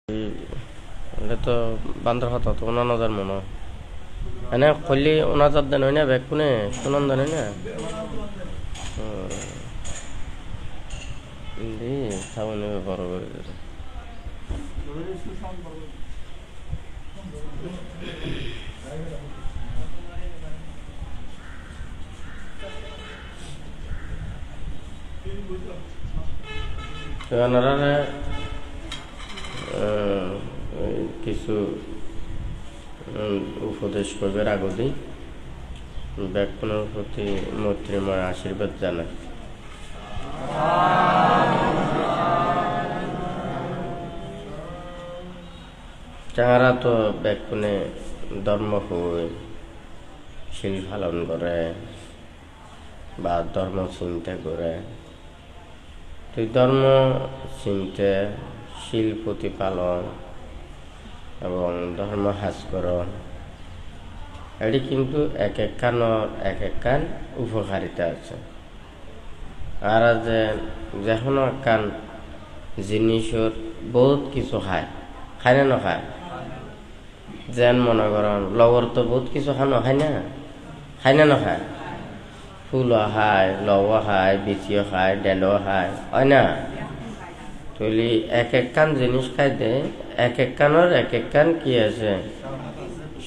এটা তো বান্দর হতো তো 49,000 মনে এনে খলি 49,000 দেন হয় না ব্যাগ কোনে শুনন দেন হয় না দি সামনে বড় করে দিতে ওনারা কিছু উপদেশ করবে আগদি ব্যাকরণের প্রতি মৈত্রীময় আশীর্বাদ জানায়। যারা তো ব্যাকরণে ধর্ম হয়ে শিল পালন করে বা ধর্ম চিন্তা করে, তুই ধর্ম চিনতে শিল প্রতিপালন এবং ধর্ম আচরণ এটি কিন্তু এক একখান উপকারিতা আছে। আর যে কোনো একখান জিনিসের বহুত কিছু খায় না নখায়, যেন মনে করেন লগর তো বহুত কিছু খায় না নখায়, ফুলও খায়, লবও খায়, বিচিও খায়, ডেলও খায়, হয় না? তুলি এক একখান জিনিস খাইতে এক একখান কি আছে,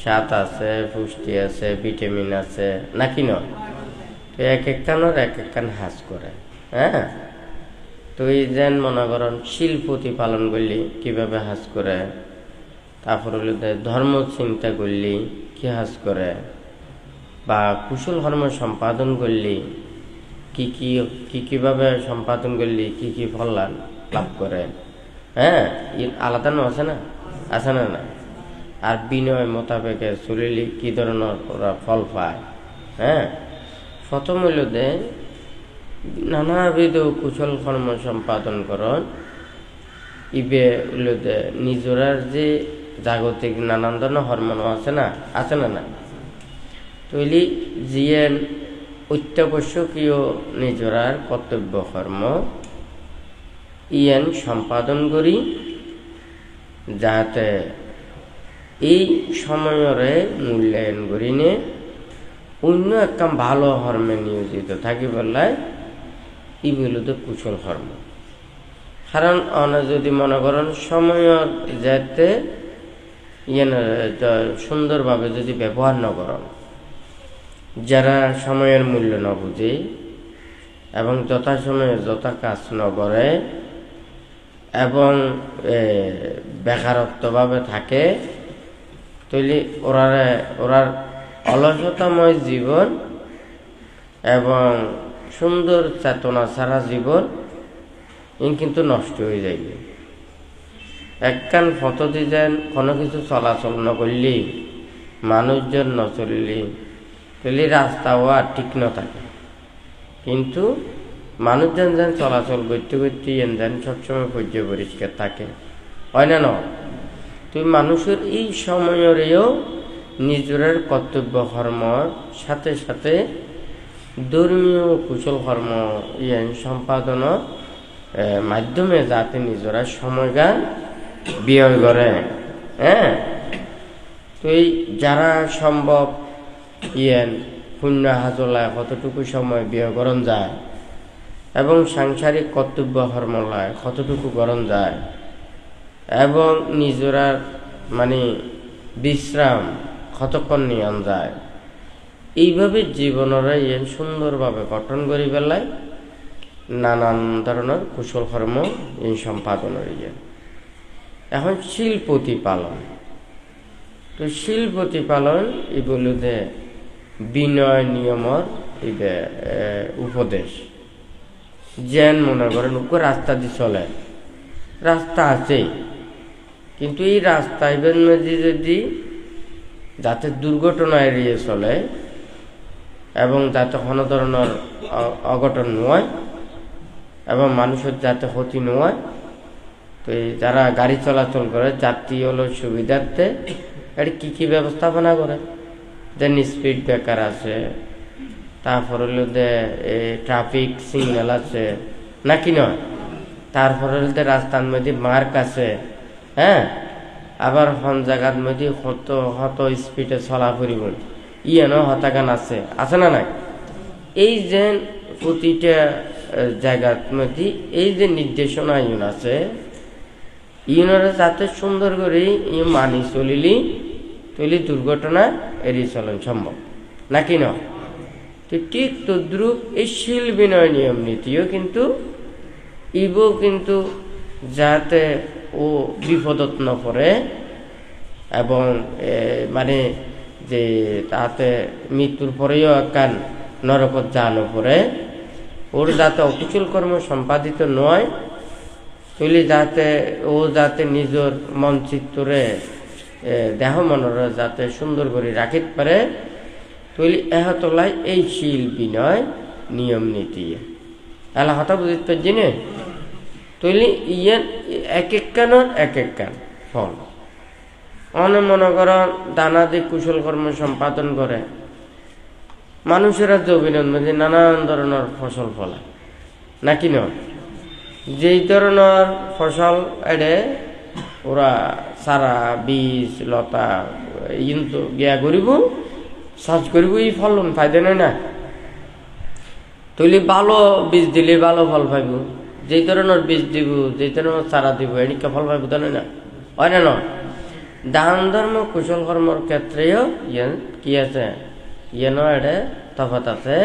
স্বাদ আছে, পুষ্টি আছে, ভিটামিন আছে নাকি নয়? তো এক একখান হাজ করে। হ্যাঁ, তুই যেন মনে করেন শিল প্রতিপালন করলি কিভাবে হাজ করে, তারপর হলো ধর্ম চিন্তা করলি কি হাজ করে, বা কুশল কর্ম সম্পাদন করলি কিভাবে সম্পাদন করলি কি ফল লাভ করে। হ্যাঁ, আলাদা আছে না? আর বিনয় মোতাবেকে চলিলি কি ধরনের ওরা ফল পায়। হ্যাঁ, প্রথম হইল নানাবিধ কুশল কর্ম সম্পাদন করন ইবে হইল নিজরার যে জাগতিক নানান ধরনের হরমোন আছে না তৈলি যিয়ে অত্যাবশ্যকীয় নিজরার কর্তব্য কর্ম ইয়ান সম্পাদন করি, যাতে এই সময়রে মূল্যায়ন করি নে অন্য একটা ভালো কর্মে নিয়োজিত থাকি বললাই ই বলতে কুশল কর্ম। কারণ যদি মনে করেন সময়ের যাতে সুন্দরভাবে যদি ব্যবহার ন করেন, যারা সময়ের মূল্য ন বুঝে এবং যথাসময়ে যথা কাজ ন করে এবং বেকারত্বভাবে থাকে, তৈলি ওরার অলসতাময় জীবন এবং সুন্দর চেতনা ছাড়া জীবন কিন্তু নষ্ট হয়ে যাইবে। একখান পদ্ধতি যেন কোনো কিছু চলাচল ন করলি, মানুষজন ন চললি, তৈলি রাস্তাও আর ঠিক ন থাকে, কিন্তু মানুষজন যেন চলাচল করতে যেন সবসময় পর্যায় পরিষ্কার থাকে, হয় না? তুই মানুষের এই সময়েও নিজের কর্তব্য কর্মর সাথে সাথে ধর্মীয় কুশল কর্ম সম্পাদনের মাধ্যমে যাতে নিজেরা সময়গান ব্যয় করে। হ্যাঁ, তুই যারা সম্ভব পুণ্য হাজলায় কতটুকু সময় ব্যয় করন যায় এবং সাংসারিক কর্তব্য কর্মলায় কতটুকু করন যায় এবং নিজেরার বিশ্রাম কতক্ষণ নিয়ন যায়, এইভাবে জীবনরা সুন্দরভাবে গঠন করি পেলায় নানান ধরনের কুশল কর্ম সম্পাদনের এখন শিল প্রতিপালন। তো শিল প্রতিপালন এই বলতে বিনয় নিয়মর উপদেশ, যেন মনে করেন রাস্তা দিয়ে চলে, রাস্তা আছে কিন্তু এই রাস্তা যদি যাতে দুর্ঘটনা এড়িয়ে চলে এবং যাতে কোনো ধরনের অঘটন নয় এবং মানুষের যাতে ক্ষতি নয়, তো যারা গাড়ি চলাচল করে যাত্রী হলো সুবিধার্থে এটি কি ব্যবস্থাপনা করে, যেন স্পিড ব্রেকার আছে, তারপর হলো ট্রাফিক সিগন্যাল আছে নাকি নয়, তারপরে রাস্তার মধ্যে মার্ক আছে, হ্যাঁ, আবার হন জায়গার মধ্যে হত স্পিডে চলা ফুরিব ইয়ানো হতাগান আছে না নাই? এই যে প্রতিটা জায়গার মধ্যে এই যে নির্দেশনা ইউন আছে, ইউনরা যাতে সুন্দর করে মানি চলিলি তৈলি দুর্ঘটনা এড়িয়ে চলন সম্ভব নাকি না? তো ঠিক তদ্রুপ এই শিল বিনয় নিয়ম নীতিও কিন্তু ইবো কিন্তু যাতে ও বিপদত ন পড়ে এবং মানে যে তাতে মৃত্যুর পরেও একখান নরকত জানো পড়ে ওর যাতে অকুশল কর্ম সম্পাদিত নয়, তৈলি যাতে ও যাতে নিজের মন চিত্তরে দেহ মনরে যাতে সুন্দর করে রাখিতে পারে, তৈলি এহতলাই এই শিল বিনয় নিয়ম নীতি এলা হতা বুঝিত জিনে তৈলি ইয়ান এক কান ফল অনে মনে করেন দানাদি কুশল কর্ম সম্পাদন করে মানুষেরা জমিনের মধ্যে নানান ধরনের ফসল ফলায় নাকি নয়? যেই ধরনের ফসল এডে ওরা সারা বীজ লতা কিন্তু গিয়া করিব সাজ করিব এই ফলন ফায়দা নয় না? তৈলি ভালো বীজ দিলে ভালো ফল পাইব, যেই ধরনের বীজ দিব যেই ধরনের চারা দিব এনেকে ফল পাইব তা নয় না? হয় না নয়? দান ধর্ম কুশল কর্মর ক্ষেত্রেও ইয়ান কি আছে, ইয়ানো এডে তফাৎ আছে।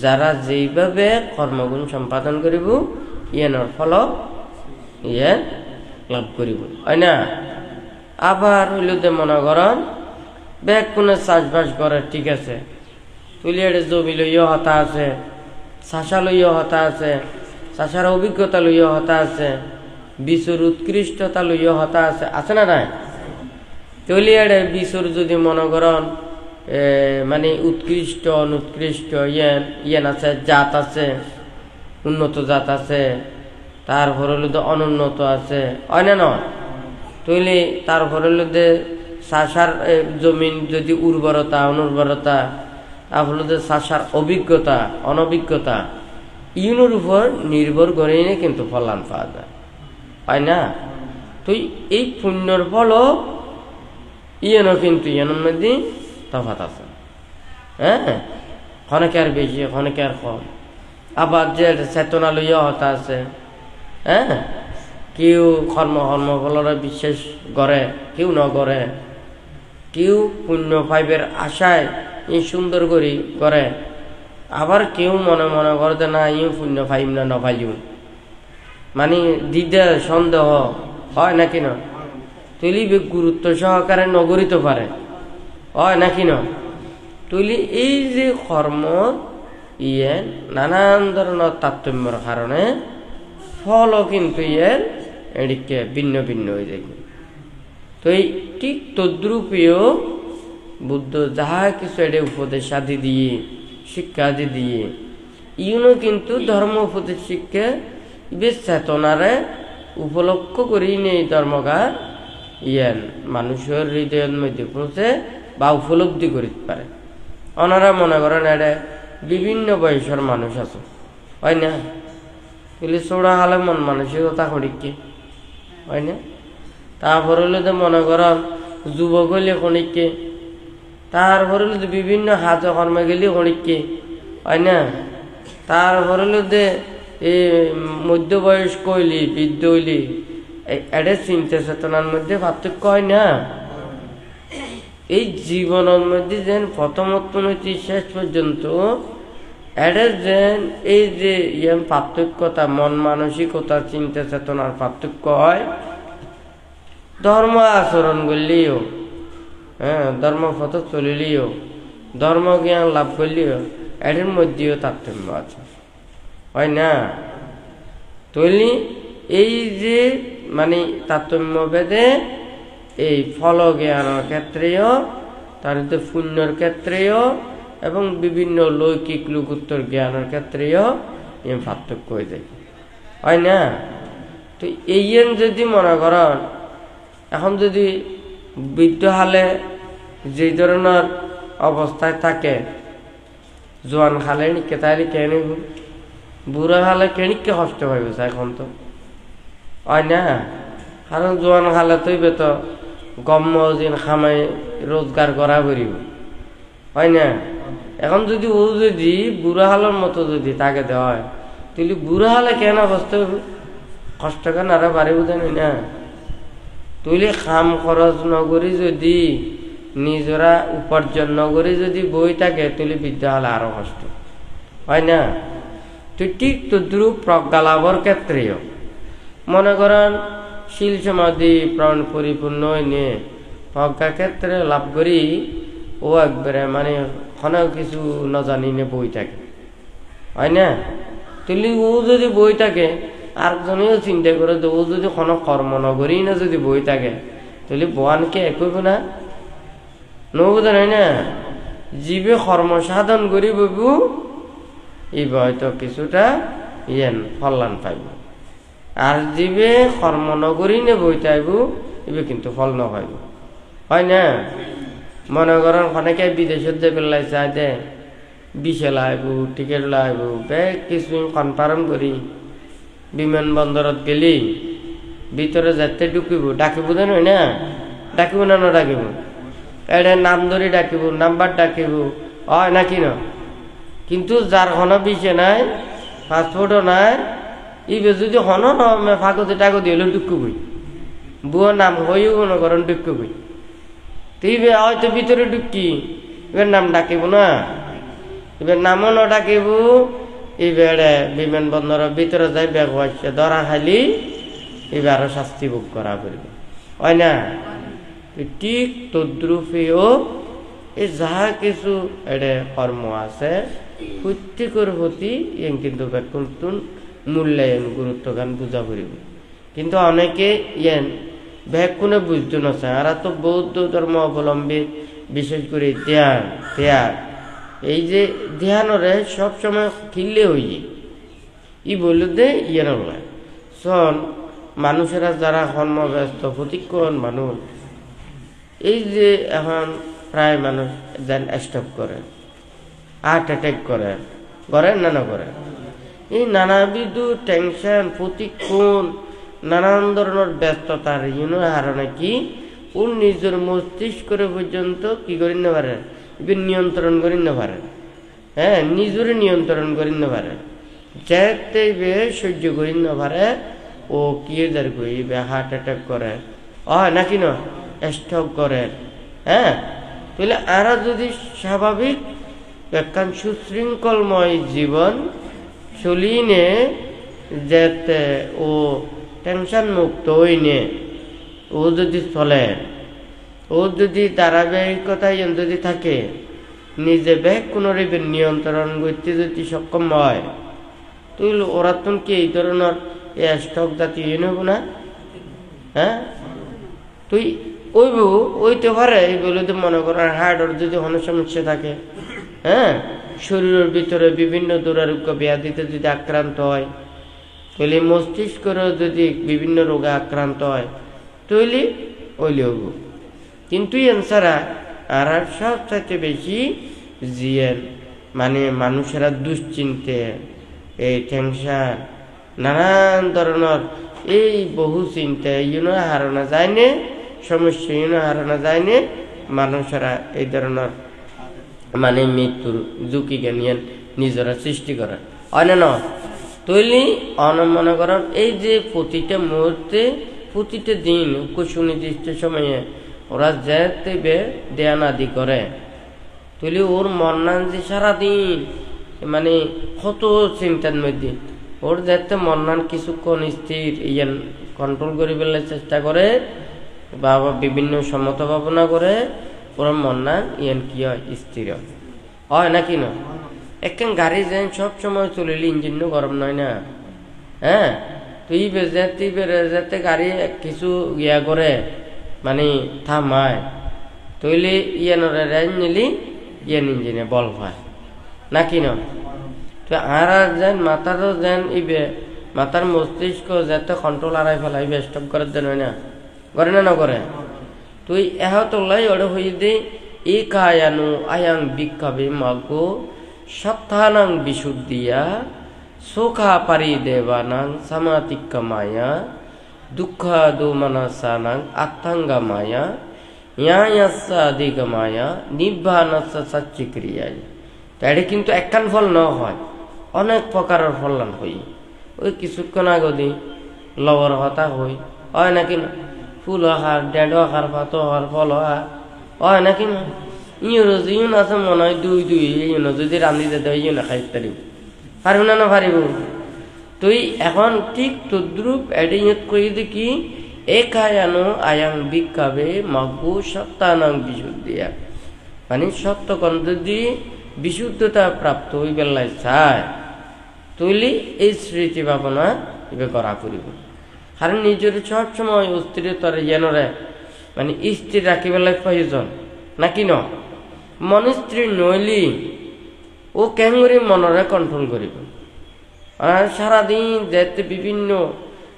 যারা যেইভাবে কর্মগুণ সম্পাদন করিব ইয়ানোর ফল ইয়ান লাভ করিব, হয় না? আবার হইল যে মনে করেন ব্যাগ কোনো চাষবাস করে ঠিক আছে, তুলি এডে জমি লইও হতা আছে, চাষা লইও হতা আছে, চাষার অভিজ্ঞতা লইও হতা আছে, বিশ্বর উৎকৃষ্টতা লইও হতা আছে না নাই? তৈলি এডে বিশ্বর যদি মনে করেন মানে উৎকৃষ্ট অনুৎকৃষ্ট ইয়ান আছে, জাত আছে, উন্নত জাত আছে, তারপর হলো যে অনুন্নত আছে, হয় না নয়? তৈলি তারপর হলো যে চাষার জমিন যদি উর্বরতা অনুর্বরতা, তারপর হলো যে চাষার অভিজ্ঞতা অনভিজ্ঞতা ইউনোর উপর নির্ভর করে কিন্তু ফলান পাওয়া যায়, হয় না? তো এই পুণ্যর ফলও ইয়ানো কিন্তু ইয়ানোর মধ্যে তফাৎ আছে। হ্যাঁ, অনেকে আর বেশি অনেকে আর কম। আবার যে চেতনা লইয়া হতা আছে, হ্যাঁ, কেউ কর্মফলরে বিশ্বাস করে, কেউ ন করে, কেউ পুণ্য পাইবের আশায় ই সুন্দর করি করে, আবার কেউ মনে মনে করে যে না ইউ পুণ্য পাইম না নপাইম, মানে দ্বিধা সন্দেহ হয় নাকি না? তুলি গুরুত্ব সহকারে নগরিত পারে, হয় নাকি না? তুলি এই যে কর্ম ইয়ে নানান ধরনের তারতম্যের কারণে ফলও কিন্তু ইয়ের এদিকে ভিন্ন ভিন্ন হয়ে যায়। তো এই ঠিক তদ্রূপীয় বুদ্ধ যাহা কিছু এডে উপদেশ আদি দিয়ে শিক্ষা আদি দিয়ে ইউনো কিন্তু ধর্ম উপদেশ শিক্ষা বেশ চেতনারে উপলক্ষ করি নেই ধর্মগার ইয়ান মানুষের হৃদয়ের মধ্যে পৌঁছে বা উপলব্ধি করিতে পারে। ওনারা মনে করেন এডে বিভিন্ন বয়সের মানুষ আছে, হয় না? কিন্তু চোড়া হালে মন মানসিকতা করিকে, হয় না? তারপর হইলে তো মনে করেন যুবক হইলে খনিককে, তারপর হইলে তো বিভিন্ন হাত কর্মে গেলে খনিককে, হয় না? তারপর হইলে যে এই মধ্যবয়স্ক হইলি বৃদ্ধ হইলি এডে চিন্তা চেতনার মধ্যে পার্থক্য হয় না? এই জীবনের মধ্যে যেন প্রথমত শেষ পর্যন্ত এডে যেন এই যে পার্থক্যতা মন মানসিকতা চিন্তা চেতনার পার্থক্য হয়, ধর্ম আচরণ করলেও, হ্যাঁ, ধর্মপথ চলিলেও, ধর্ম জ্ঞান লাভ করলেও এদের মধ্যেও তারতম্য আছে, হয় না? তৈলি এই যে মানে তারতম্য ভেদে এই ফল জ্ঞানের ক্ষেত্রেও, তার পুণ্যর ক্ষেত্রেও এবং বিভিন্ন লৌকিক লোকোত্তর জ্ঞানের ক্ষেত্রেও পার্থক্য হয়ে যায়, হয় না? তো এই যদি মনে করেন এখন যদি বৃদ্ধ হালে যে ধরনের অবস্থায় থাকে, জোয়ান খালে নিকে তাহলে কেন বুড়া হালে কেনিকে কষ্ট পাইব এখন তো, হয় না? কারণ জোয়ান খালে তৈবে তো গম্য দিন খামাই রোজগার করা করিব, হয় না? এখন যদি ও যদি বুড়া হালের মতো যদি তাকে দেওয়া হয়, তাহলে বুড়া হালে কেন অবস্থা কষ্ট কেন আরো বাড়িব জানি না? তুইলে খাম খরচ নগরী যদি নিজরা উপার্জন নগরী যদি বই থাকে, তুই বিদ্যা হলে আরো কষ্ট, হয় না? তুই ঠিক তদ্রুপ প্রজ্ঞা লাভের ক্ষেত্রেও মনে করেন শিল সমাধি প্রাণ পরিপূর্ণ হইনে প্রজ্ঞা ক্ষেত্রে লাভ করি ও একবারে মানে কোনো কিছু না জানি নে বই থাকে, হয় না? তুই ও যদি বই থাকে আরেকজনেও চিন্তা করে ও যদি কোনো কর্ম নগরী না যদি বই থাকে, তাহলে বোয়ানকে একইব না নবুধন, হয় না? জীবে কর্ম সাধন করি বইবু এই হয়তো কিছুটা ফললান পাইব, আর জীবে কর্ম নগরী নে বই তাইব এবে কিন্তু ফল নপাইব, হয় না? মনে করেন অনেকে বিদেশত যে পেলাই চাই দে বিশে লাইব টিকেট লাইব বেগ কিছু কনফার্ম করি বিমানবন্দরত গেলি ভিতরে যাতে ঢুকিব ডাকিব দেন, হয় না? ডাকিব না না ডাকিব এটা নাম ধরে ডাকিব নাম্বার ডাকিব, হয় নাকি না? কিন্তু যার কোনো বিশে নাই পাসপোর্টও নাই ইবে যদি হন ফাগতে টাগতি হলে ঢুকবই বুয়া নাম হয়েও মনে করেন ঢুকবই, তুইবে হয়তো ভিতরে ঢুকি এবার নাম ডাকিব না, এবার নামও না ডাকিব, এবার বিমানবন্দরের ভিতরে যাই ব্যাগ হয়েছে ধরা খালি এবার আরো শাস্তি ভোগ করা করবে, হয় না? ঠিক তদ্রুপেও এই যাহা কিছু এটা কর্ম আছে প্রত্যেকের প্রতি কিন্তু নতুন মূল্যায়ন গুরুত্বগান বুঝা করিব। কিন্তু অনেকে ব্যাকুণে বুঝতে না চায়, আর তো বৌদ্ধ ধর্ম অবলম্বী বিশেষ করে ধ্যান ত্যাগ এই যে ধ্যানরে সবসময় খিললে হইয়ে ই বলল দে নয় শোন মানুষেরা যারা কর্মব্যস্ত প্রতিক্ষণ মানুষ এই যে এখন প্রায় মানুষ যেন স্ট্রোক করে হার্ট অ্যাটাক করে করেন না না করে এই নানাবিধ টেনশন প্রতিক্ষণ নানান ধরনের ব্যস্ততার হারণে কি ওর নিজের মস্তিষ্কের পর্যন্ত কি করি না পারে নিয়ন্ত্রণ করি না পারে, হ্যাঁ নিজের নিয়ন্ত্রণ করি না পারে, যেতে সহ্য করি না পারে ও কি হার্ট অ্যাটাক করে নাকি না স্ট্রোক করে, হ্যাঁ তাহলে আরা যদি স্বাভাবিক একখান সুশৃঙ্খলময় জীবন চলিনে যেতে ও টেনশন মুক্ত হইনে ও যদি চলে ও যদি ধারাবাহিকতায় যদি থাকে নিজে ব্যাগ কোনো নিয়ন্ত্রণ করতে যদি সক্ষম হয় তুই ওরা তুমি কি এই ধরনের স্টক জাতীয় নেব না, হ্যাঁ তুই ওইতে পারে এই বলে তো মনে করেন হার্টের যদি কোনো সমস্যা থাকে, হ্যাঁ শরীরের ভিতরে বিভিন্ন দুরারোগ্য ব্যাধিতে যদি আক্রান্ত হয় তাহলে মস্তিষ্কেরও যদি বিভিন্ন রোগে আক্রান্ত হয় তাহলে ওইলে হব। কিন্তু এনসারা আর সবচাইতে বেশি জিয়েন মানে মানুষেরা দুশ্চিন্তে এই টেনশন নানান ধরনের এই বহু চিন্তা হারানো যায় না, সমস্যা হারানো যায় না, মানুষেরা এই ধরনের মানে মৃত্যুর ঝুঁকিকে নিয়ে নিজেরা সৃষ্টি করে অন্য তৈলি মনে করেন এই যে প্রতিটা মুহূর্তে প্রতিটা দিন সুনির্দিষ্ট সময়ে ওরা যেতে ধ্যান আদি করে তৈলি ওর মন্নান যে সারাদিন মানে কত চিন্তার মধ্যে ওর যাতে মন্নান কিছুক্ষণ স্থির কন্ট্রোল করে ফেলার চেষ্টা করে বা বিভিন্ন সমতা ভাবনা করে ওরা মন্নান কি হয় স্থির হয় নাকি না? একখান গাড়ি যেন সব সময় চলিলে ইঞ্জিন গরম নয় না, হ্যাঁ তুই যাতে গাড়ি কিছু ইয়া করে মানে থামায় তৈলে রেঞ্জ নিলি ইঞ্জিনে বল পায় নাকি না? তো আর যেন মাথারও যেন মাথার মস্তিষ্ক যাতে কন্ট্রোল আড়াই ফেলাই স্টপ করার দেন হয় না, করে না না করে তুই তোলাই ওটা হয়ে দে এই কায়ানু আয়াং বিক্ষাবে মাগো সত্তানাং বিশুদ্ধিয়া সোখা পারি দেবানাং সামাতিক্কা মায়া দুঃখা দোমনাসানাং আত্মাঙ্গামায়া ইয়ায়াসা আদিগমায়া নিব্বানাসা সাচ্চিক্রিয়ায়। তো এটা কিন্তু একখান ফল ন হয়, অনেক প্রকারের ফলন হই। ওই কিছুক্ষণ আগদি লবর হতা হই হয় নাকি না, ফুল আহার ডেড আহার পাত আহার ফল আহার হয় নাকি না। ইউনো ইউন আছে মনে হয় দুই দুই ইউনো যদি রান্ধি দিতে হয় ইউনো খাই পারিব, পারিব না পারিব। তুই এখন ঠিক তদ্রুপ এডিয়ত করি দেখি একায়ানো আয়াং বিক্ষাবে মাগু সত্তানাং বিশুদ্ধিয়া, মানে সত্যকন যদি বিশুদ্ধতা প্রাপ্ত ওই বেলায় চায় তুইলি এই স্মৃতি ভাবনা এবার করা করিব। কারণ নিজের সবসময় অস্থিরতার জেনরে মানে স্থির রাখিবেলায় প্রয়োজন নাকি ন। মন স্থির নইলি ও কেঙ্গুরি মনরে কন্ট্রোল করিব। আর সারাদিন যেতে বিভিন্ন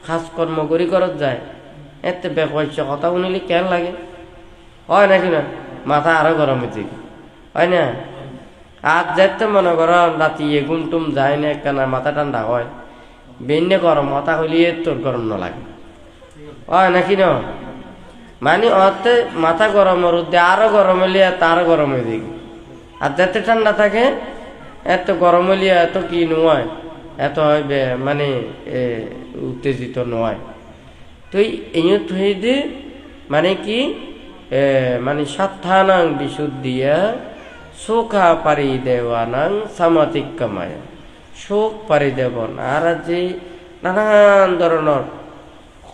কাজকর্ম করি করত যায়, এতে বেপয়সা কথা শুনিলে কেন লাগে হয় নাকি না, মাথা আরো গরম হয়েছে হয় না। আর যেতে মনে করো রাতি এগুম টুম যায় না কেন মাথা ঠান্ডা হয়, বেন্যে গরম মাথা হইলে তোর গরম ন লাগে হয় নাকি না। মানে অতে মাথা গরমের উদ্দে আরো গরম হইলে তারও গরম হয়ে দেখি। আর যেতে ঠান্ডা থাকে এত গরম হইলে এত কি নয়, এত হবে মানে উত্তেজিত নয়। তো এই থইদে মানে কি মানে সাত্থানাং বিশুদ্ধিয়া শোকা পারি দেওয়ানাং সামাতিক কামায়, শোক পারি দেবন। আর যে নানান ধরনের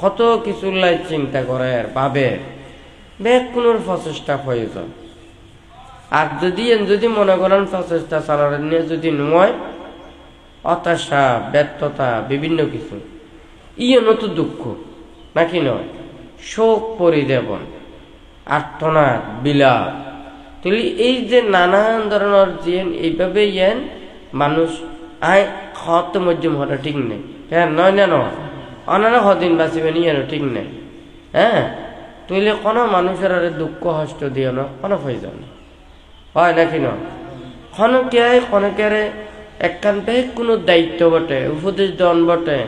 কত কিছু লাই চিন্তা করে ভাবে বেগ কোনোর প্রচেষ্টা প্রয়োজন। আর যদি মনে করেন প্রচেষ্টা চালানো নিয়ে যদি নয়, হতাশা ব্যর্থতা বিভিন্ন কিছু ইয়ে নত দুঃখ নাকি নয়, শোক পরিদেবন আর্তনাদ বিলাপ তুলি এই যে নানান ধরনের জিন এইভাবে ইয়েন মানুষ আয় হত মধ্যম হওয়াটা ঠিক নেই। হ্যাঁ নয় না নয় অনারা হদিন বাঁচিবে নিয়ে ঠিক নেই। হ্যাঁ তুইলে কোনো মানুষের আরে দুঃখ হষ্ট দিও না, কোনো প্রয়োজন হয় নাকি নয়। ক্ষণকে একখান বেগ কোনো দায়িত্ব বটে, উপদেশ দন বটে,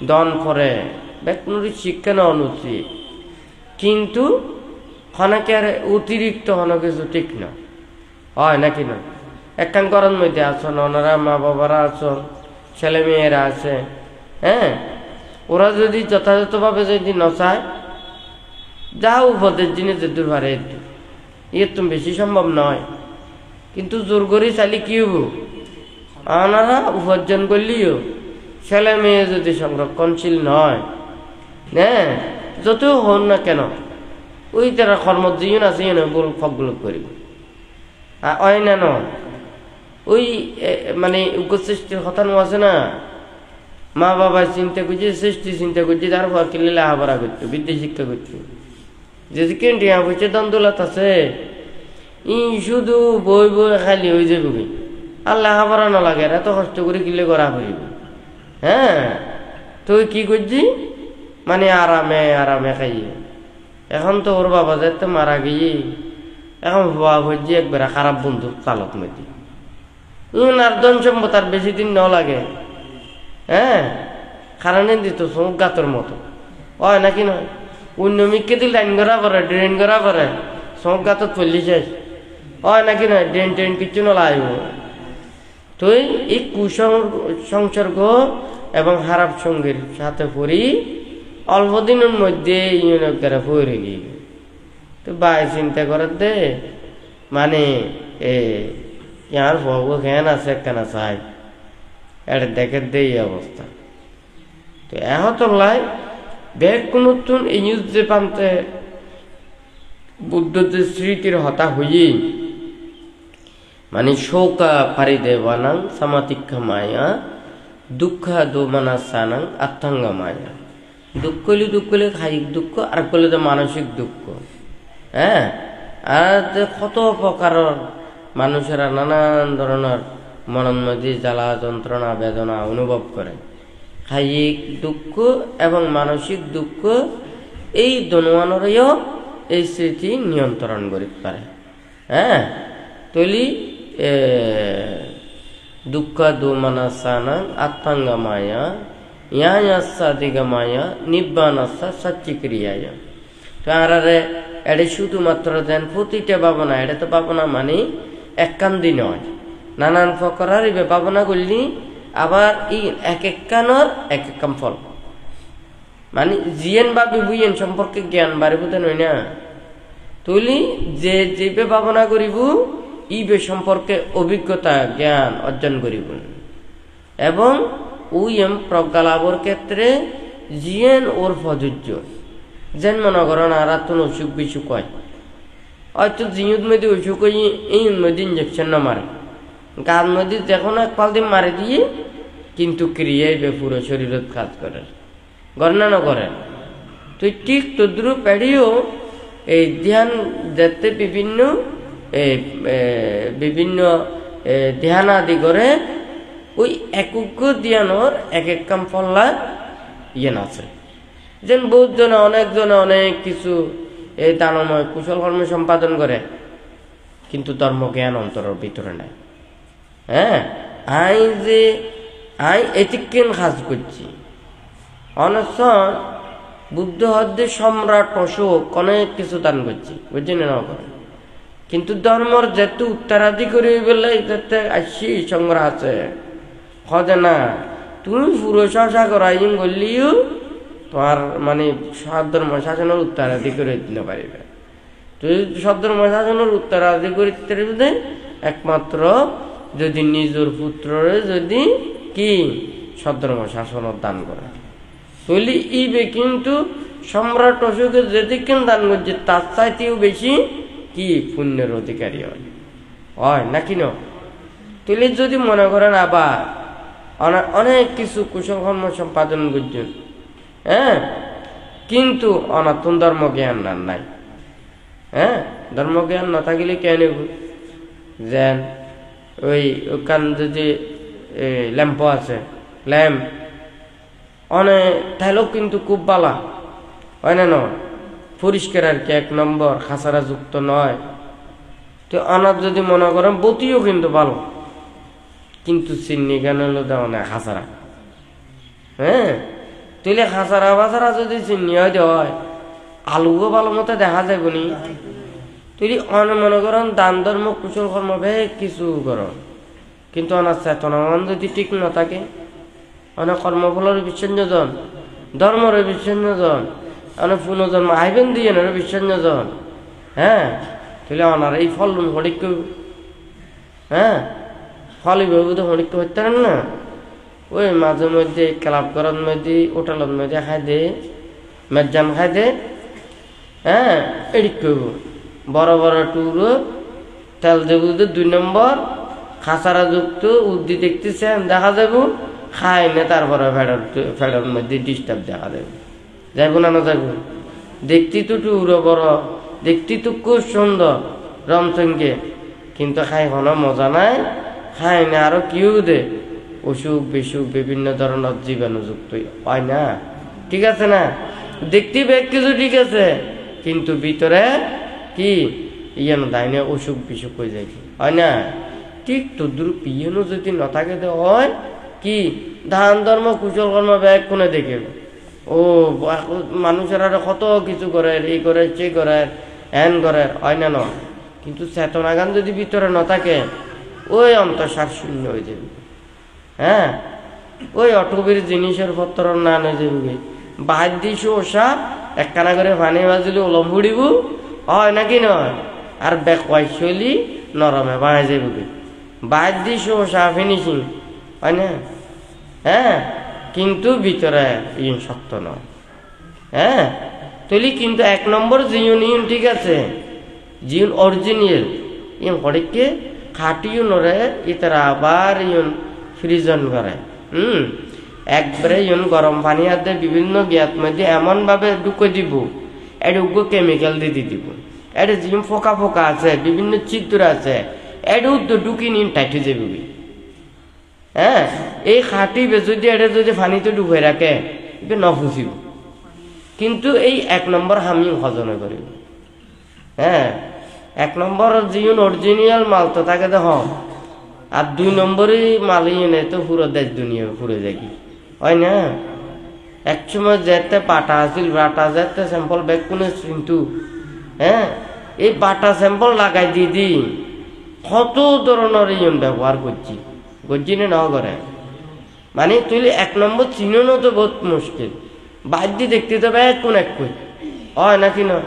দন করে বেগ কোনো শিক্ষা না অনুচিত, কিন্তু ক্ষণকে অতিরিক্ত হন কিছু ঠিক না হয় নাকি না। একখান করণ মধ্যে আসন ওনারা মা বাবারা আসন ছেলে মেয়েরা আছে, হ্যাঁ ওরা যদি যথাযথভাবে যদি নচায় যা উপদেশ জিনিস যেদূর পারে এর তো বেশি সম্ভব নয়, কিন্তু জোর করে চালি কি হবো, ওনারা উপার্জন করলিও ছেলে মেয়ে যদি সংরক্ষণশীল নয়, হ্যাঁ যতও হন না কেন ওই তারা কর্ম জীবন আছে বল ফকগুলো করিব হয় না নয়। ওই মানে সৃষ্টির কথা নো আছে না, মা বাবা চিন্তা করছে সৃষ্টি চিন্তা করছে তার কিনলে লেখাপড়া করতো বিদ্যা শিক্ষা করতো, যদি কেন্দ্র হচ্ছে দ্বন্দ্বলাত আছে ই শুধু বই বই খালি হয়ে যাবে আর লেখাপড়া না লাগে এত কষ্ট করে কিলে করা করিব। হ্যাঁ তুই কি করছি মানে আরামে আরামে খাইয়ে। এখন তো ওর বাবা যাতে মারা গিয়ে এখন হওয়া হচ্ছে একবারে খারাপ বন্ধু চালক মেয়েটি আর ধন সম্পদ আর বেশি দিন ন লাগে। হ্যাঁ কারণে দিত চোখ গাতর মতো হয় নাকি নয়, অন্য মিককে দিল লাইন করা করে ড্রেন করা করে চোখ গাতত পড়লি শেষ হয় নাকি নয়, ড্রেন ট্রেন কিছু না লাগব। তো এই কুসংসর্গ এবং খারাপ সঙ্গীর সাথে পড়ি অল্প দিনের মধ্যে ইউনিয়ন পড়ে গিয়ে তো বাই চিন্তা করার দে মানে ইয়ার ভগব খেন আছে কেন চাই এটা দেখে দে এই অবস্থা। তো এহতলাই বেগ নতুন এই যে পান্তে বুদ্ধদের স্মৃতির হতা হইয়ে মানে শোকা পারি দেবানাং সামাতিক্ষা মায়া দুঃখা দোমানা সানাং আত্মাঙ্গা মায়া। দুঃখ হলে কায়িক দুঃখ আর করলে তো মানসিক দুঃখ। হ্যাঁ আর কত প্রকারের মানুষেরা নানান ধরনের মনের মধ্যে জ্বালা যন্ত্রণা বেদনা অনুভব করে। কায়িক দুঃখ এবং মানসিক দুঃখ এই দোনোয়ানেরও এই স্মৃতি নিয়ন্ত্রণ করতে পারে। হ্যাঁ তৈলি দুঃখ দোমানা সানাং আত্মাঙ্গা মায়া সাদিগামায়া নিব্বান আসা সচ্চি ক্রিয়ায়। তো আর এটা শুধুমাত্র দেন প্রতিটা ভাবনা, এটা তো ভাবনা মানে এককান্দি নয়, নানান প্রকার ভাবনা করলি আবার এই এক এক কানর এক এক কাম ফল, মানে জিয়েন বা বিবুয়েন সম্পর্কে জ্ঞান বাড়িব নয় না। তুলি যে যেবে ভাবনা করিব ইবে সম্পর্কে অভিজ্ঞতা জ্ঞান অর্জন করিব, এবং উইএম প্রজ্ঞা লাভর ক্ষেত্রে জিয়েন ওর প্রযোজ্য। যেন মনে করেন আর তুমি অসুখ বিসুখ হয়, হয়তো জিউদ মধ্যে অসুখ হয়ে এই মধ্যে ইঞ্জেকশন না মারে, গান মধ্যে দেখো না একপাল দিন মারি দিয়ে, কিন্তু ক্রিয়ায় পুরো শরীরত কাজ করে, গণনা না করে। তুই ঠিক তদ্রুপ পেড়িও এই ধ্যান যাতে বিভিন্ন ধ্যান আদি করে ওই একক ধ্যানর এক এক কাম ফল্লা ইয়ে আছে। যেন বহুত জনে অনেকজনে অনেক কিছু এই দানময় কুশল কর্ম সম্পাদন করে, কিন্তু ধর্ম জ্ঞান অন্তরের ভিতরে নাই। হ্যাঁ, আই এটিকেন কাজ করছি অনেক বুদ্ধ হদ্দে সম্রাট অশোক অনেক কিছু দান করছি, বুঝছেন না করে, কিন্তু ধর্মর যেহেতু উত্তরাধিকারী বলে যাতে আসি সংগ্রহ আছে হদে না, তুমি পুরো চর্চা করাইন করলিও তোমার মানে সদ্ধর্ম শাসনের উত্তরাধিকারী দিতে পারিবে। তুই সদ্ধর্ম শাসনের উত্তরাধিকারী একমাত্র যদি নিজের পুত্ররে যদি কি সদ্ধর্ম শাসনের দান করে তৈলি ইবে, কিন্তু সম্রাট অশোকের যেদিকেন দান করছে তার চাইতেও বেশি কি পুণ্যের অধিকারী হয় নাকি না। তুলি যদি মনে করেন আবার অনেক কিছু কুশল কর্ম সম্পাদন করছেন, হ্যাঁ, কিন্তু অনাতন ধর্ম জ্ঞান নাই। হ্যাঁ, ধর্ম জ্ঞান না থাকিলে কেন যেন ওই ওখান যদি ল্যাম্প আছে, ল্যাম্প অনেক তাইলেও কিন্তু খুব বালা হয় না, নয় পরিষ্কার আর কি, এক নম্বর খাসারা যুক্ত নয়। তো অনাথ যদি মনে করেন বতিও কিন্তু ভালো, কিন্তু চিন্নি কেন হলো দেওয়া না খাসারা। হ্যাঁ, তুইলে খাসারা বাসারা যদি চিন্নি হয় আলুও ভালো মতো দেখা যায় বনি। তুই মনে করেন দান ধর্ম কুশল কর্ম কিছু কর, কিন্তু অনাথ চেতনা যদি ঠিক না থাকে, অনেক কর্মফলের বিচ্ছিন্নজন, ধর্মের বিচ্ছিন্নজন, অনেক পুনর্জন্ম আইবেন দিয়ে বিচ্ছিন্নজন। হ্যাঁ, তাহলে অনার এই ফল হরিক, হ্যাঁ ফলই তো হরিক হইতে পারেন না। ওই মাঝে মধ্যে ক্লাব করার মধ্যে হোটেলের মধ্যে খাই দে, মেজান খাই দে, হ্যাঁ এদিক করব বড় বড় টুর তেল দেব 2 নম্বর খাসারা যুক্ত উদ্দি দেখতেছেন দেখা যাব, খাই না তারপরে ফেডার মধ্যে ডিস্টার্ব দেখা দেবে, যাইব না না যাইব। দেখতি তো টুরো বড়, দেখতি তো খুব সুন্দর রমসঙ্গে, কিন্তু খাই কোনো মজা নাই, খাই না আরো কিউ দে অসুখ বিসুখ বিভিন্ন ধরনের জীবাণুযুক্ত হয় না, ঠিক আছে না। দেখতে বেগ কিছু ঠিক আছে, কিন্তু ভিতরে কি ইয়ানো দাইনে অসুখ বিসুখ হয়ে যায়, হয় না। ঠিক তদ্রুপ ইয়ানো যদি না থাকে হয় কি দান ধর্ম কুশল কর্ম ব্যাগ কোনে দেখে ও মানুষের আর কত কিছু করে, এই করে সে করে হ্যান করে, হয় না নয়। কিন্তু চেতনা গান যদি ভিতরে না থাকে ওই অন্তঃসার শূন্য হয়ে যাবে। হ্যাঁ, ওই অটবির জিনিসের পত্র না নিয়ে যাবে, বাদ দিস ওসা একখানা করে পানি বাজিলে ওলম ফুড়িব, হয় নাকি নয়। আর বেকওয়াইশলি নরমে বানাই যাবে, বাদ দিস ওসা ফিনিশিং, হয় না। হ্যাঁ, কিন্তু ভিতরে ইন শক্ত নয়। হ্যাঁ, তুলি কিন্তু 1 নম্বর জিউন ইউন ঠিক আছে, জিউন অরিজিনাল ইন হরিককে খাটিও নরে ইতারা আবার ইউন ফ্রিজন করে। একবারে ইউন গরম পানি হাতে বিভিন্ন গ্যাস মধ্যে এমন ভাবে ঢুকে দিব, এটা কেমিক্যাল দিয়ে দিব, এটা জিম ফোকা ফোকা আছে, বিভিন্ন চিত্র আছে, এটা ঢুকি নিন টাইট হয়ে যাবে। হ্যাঁ, এই খাটি যদি এটা যদি পানিতে ডুবে রাখে নফুসিব, কিন্তু এই 1 নম্বর হামি হজনে করিব। হ্যাঁ, 1 নম্বর জিউন অরিজিনাল মাল তো তাকে দেখ, আর 2 নম্বরই মালই এনে তো পুরো দেশ দুনিয়া পুরো দেখি, হয় না। এক সময় যেতে পাটা আছিল বাটা যেতে স্যাম্পল ব্যাগ কোনে কিন্তু হ্যাঁ এই বাটা স্যাম্পল লাগাই দি কত ধরনের ইয়ন ব্যবহার করছি গজ্জিনে ন করে মানে তুই এক নম্বর চিনো তো বহুত মুশকিল বাদ্যি দেখতে তো এক কোন এক কই হয় নাকি না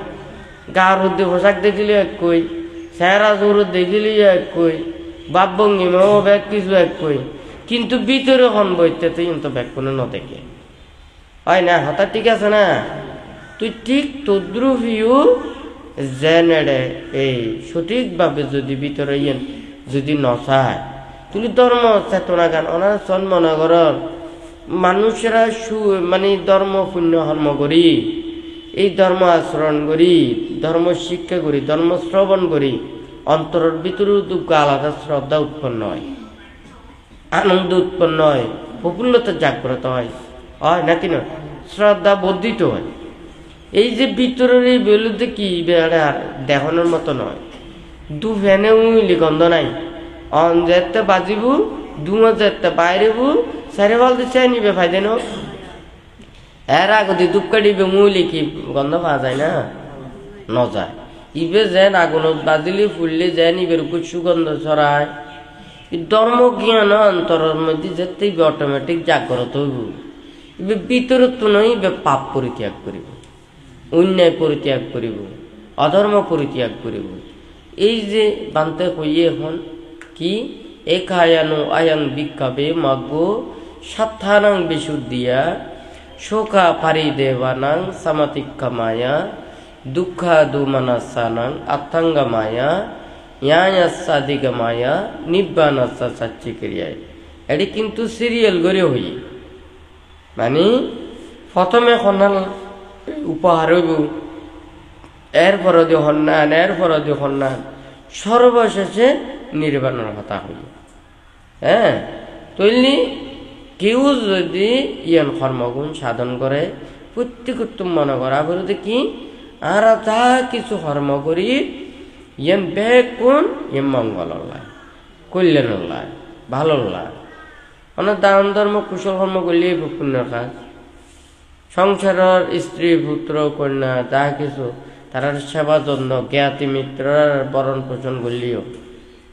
গার হদ্দে পোশাক দেখিলে এক কই চেহারা জোরত দেখিলে এক কই বাপ ভঙ্গিমাও ব্যাগ কিছু এক কই কিন্তু ভিতরে হন বইতে তুই তো ব্যাগ কোনো ন দেখে হয় না হঠাৎ ঠিক আছে না তুই ঠিক তদ্রুপিও জেনেডে এই সঠিকভাবে যদি ভিতরে ইয়েন যদি নচায় তুই ধর্ম চেতনা গান ওনার জন্ম নগর মানুষেরা মানে ধর্ম পুণ্য কর্ম করি এই ধর্ম আচরণ করি ধর্ম শিক্ষা করি ধর্ম শ্রবণ করি অন্তরের ভিতরেও দুঃখ আলাদা শ্রদ্ধা উৎপন্ন হয় আনন্দ উৎপন্ন হয় প্রফুল্লতা জাগ্রত হয় হয় নাকি না শ্রদ্ধা বর্ধিত হয় এই যে ভিতরের এই বেলুতে কি দেখানোর মতো নয় দু ফ্যানে উইলি গন্ধ নাই অন যেতে বাজিব দুমা যেতে বাইরেব সারে বল দিয়ে চাই নিবে ফাইদে ন এর আগতে দুপকা দিবে মুইলি কি গন্ধ পাওয়া যায় না ন যায় ইবে যেন আগুনত বাজিলে ফুললে যেন ইবের উপর সুগন্ধ ছড়ায় ধর্ম জ্ঞান অন্তরের মধ্যে যেতে অটোমেটিক জাগ্রত হইব ইবে ভিতরত নয় ইবে পাপ পরিত্যাগ করিব অন্যায় পরিত্যাগ করিব অধর্ম পরিত্যাগ করিব এই যে বান্তে কইয়ে এখন কি এক আয়ানো আয়াং বিক্ষাবে মাগো সাত্থানাং বিশুদ্ধিয়া শোকা পারি দেবানাং সামাতিক্কা মায়া দুঃখা দুমানাসানাং আত্মাঙ্গা মায়া ইয়াসাদিকা মায়া নিব্বানাসা সাচ্চিক্রিয়ায় এটি কিন্তু সিরিয়াল করে হই মানে প্রথমে সন্ধান উপহার হইব এরপর দিয়ে সন্ধান এরপর দিয়ে সন্ধান সর্বশেষে নির্বাণের কথা হইল হ্যাঁ তৈলি কেউ যদি ইয়ান কর্মগুণ সাধন করে প্রত্যেক মনে করা বলতে কি আর যা কিছু কর্ম করি ইয়ান বেগ কোন ইয়ে মঙ্গল কল্যাণ ভালো অনেক দান ধর্ম কুশল কর্ম করলে পুণ্যের কাজ সংসারের স্ত্রী পুত্র কন্যা যা কিছু তার সেবা যত্ন জ্ঞাতি মিত্রের বরণ পোষণ করলেও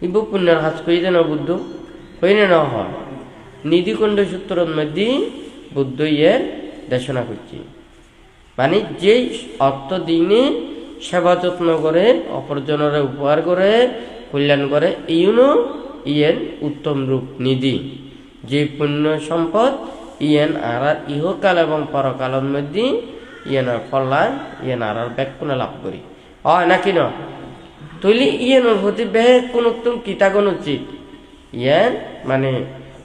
ইবু পুণ্যের কাজ কই দেন বুদ্ধ হইনে না হয় নিধিকণ্ড সূত্রের মধ্যে বুদ্ধ ইয়ে দেশনা করছি মানে যেই অর্থ দিনে সেবা যত্ন করে অপরজনের উপহার করে কল্যাণ করে ইউনো ইয়েন উত্তম রূপ নিধি যে পুণ্য সম্পদ ইয়েন আর ইহকাল এবং পরকালের মধ্যে ইয়েনের কল্যাণ ইয়েন আর ব্যাকুণ লাভ করি হয় নাকি ন তৈলি ইয়েনের প্রতি ব্যাকুণ উত্তম কিতাগণ উচিত ইয়েন মানে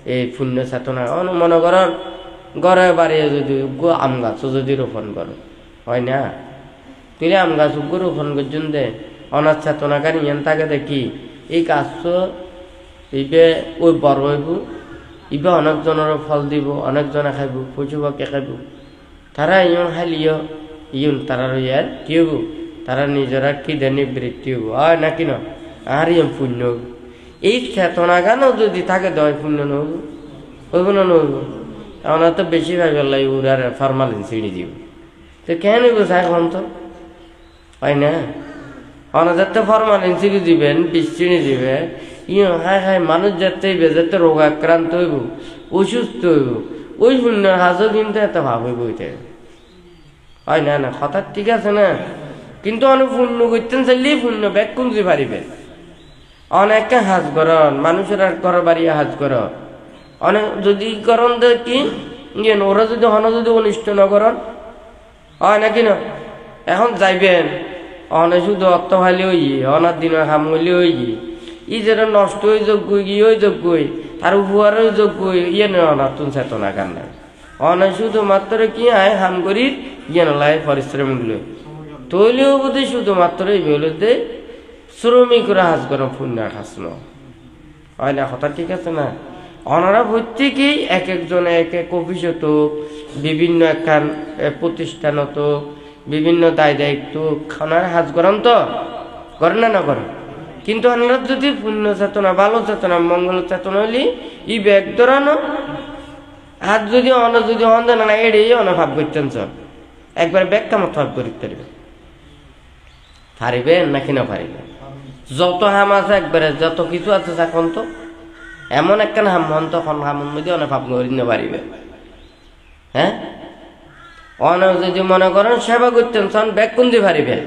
এই পুণ্য চেতনা মনে করেন ঘরে বাড়িয়ে যদি আম গাছ যদি রোপণ করো হয় না তুই আম গাছ রোপণ করছেন দে অনাথ চেতনাকারী ইয়েন তাকে দেখি এই গাছ ইবে ওই বড় হইব ইবে অনেকজনের ফল দিব অনেকজনে খাইব পশু পক্ষে খাইব তারা ইয়ন খাইলিও ইয়ন তারা ইয়ার কি হব তারা নিজেরা কি দেনি বৃত্তি হব হয় নাকি ন আর ইয়ন পুণ্য হব এই চেতনা গানও যদি থাকে দয় পুণ্য নহব হইব না নহব আমরা তো বেশি ভাইবার লাগে উড়ার ফরমালিন ছিঁড়ি দিব তো কেন হইব চাই কম তো হয় না অনাদের তো ফরমালিন ছিঁড়ি দিবেন বিষ চিনি দিবে ইয় হাই মানুষ যাতে যাতে রোগাক্রান্ত হইব অসুস্থ হইব ওই পুণ্যের হাজও কিন্তু এত ভাব হইব হয় না না কথা ঠিক আছে না কিন্তু অনেক পুণ্য করতেন চাইলেই পুণ্য ব্যাগ কুঞ্জি পারিবেন অনেকে হাজ করন মানুষের ঘর বাড়ি হাজ কর অনেক যদি করন কি ওরা যদি হন যদি অনিষ্ট ন করন হয় নাকি না এখন যাইবেন অনেক শুধু অর্থ হাইলে হই অনার দিন হাম হইলে হই ই যেটা নষ্ট হয়ে যোগ্য গিয়ে যোগ্য তার উপহারের যোগ্য ইয়ে নয় তুন চেতনা কান্না অনেক শুধুমাত্র কি আয় হাম করি ইয়ে নয় পরিশ্রম গুলো তৈলেও বোধ শুধুমাত্র এই বেলুতে শ্রমিকরা হাজ করেন পুণ্যার হাস ন হয় না কথা ঠিক আছে না ওনারা প্রত্যেকেই এক একজনে এক এক অফিসত বিভিন্ন একখান প্রতিষ্ঠানত বিভিন্ন দায় দায়িত্ব ওনারা হাজ করেন তো করেন না করেন কিন্তু ওনারা যদি পুণ্য চেতনা ভালো চেতনা মঙ্গল চেতনা হলে ই ব্যাগ ধরানো আর যদি অন্ধ না এড়ে ভাব করতেন সব একবার ব্যাখ্যা মতো ভাব করতে পারিবেন নাকি না পারিবেন? যত হাম আছে একবারে যত কিছু আছে এখন তো এমন একখান হাম হন তখন হামন মধ্যে ভাব করিতে পারিবে। হ্যাঁ, যদি মনে করেন সেবা করতেন সন ব্যাগ কুন্দি পারিবেন,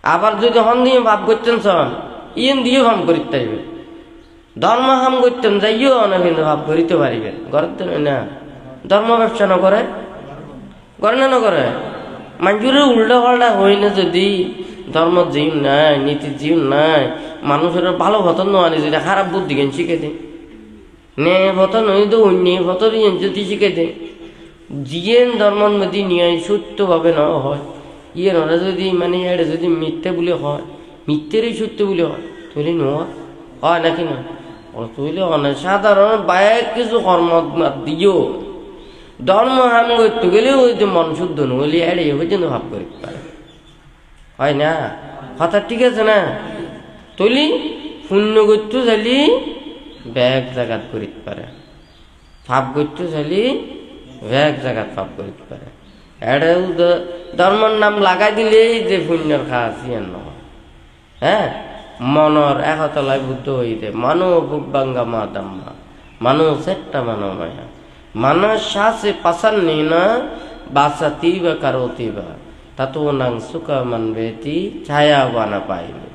আবার যদি হন দিয়ে ভাব করতেন সন ইয়েন দিয়ে হাম করিতে পারিবেন। ধর্ম হাম করতেন যাইও কিন্তু ভাব করিতে পারিবেন। করতেন না ধর্ম ব্যবসা না করে না করে মানুষের উল্টা পাল্টা হই না, যদি ধর্ম জীব নাই নীতি জীব নাই মানুষের ভালো ভতন নয় যদি খারাপ বুদ্ধি জ্ঞান শিখে দেয় নে ভতন হই তো অন্য ভতন যদি শিখে দেয় জিয়েন ধর্মের মধ্যে নিয়ে সত্যভাবে না হয় ইয়ে ওরা যদি মানে এটা যদি মিথ্যে বলে হয় মিথ্যেরই সত্য বলে হয় তৈরি হয় নাকি না তৈরি হয় সাধারণ বাইক কিছু কর্ম দিও ধর্ম হাম করতে গেলে ওই যে মন শুদ্ধ নহলে এড়ে ওই জন্য ভাব করতে পারে হয় না কথা ঠিক আছে না তৈলি শূন্য করতে চাইলি ব্যাগ জাগাত করিতে পারে ভাব করতে চাইলি ব্যাগ জাগাত ভাব করিতে পারে এটা ধর্মের নাম লাগাই দিলেই যে পুণ্যর খাস ইয়ান নহয়। হ্যাঁ, মনর একতলায় বুদ্ধ হইতে মানো বুকবাঙ্গা মা দাম্মা মানো সেট্টা মানো মায়া মানো শ্বাসে পাসান্নি না বাসাতি বা কারতি বা তাতো নাং সুকা মানবেতি ছায়া বানা পাইবে।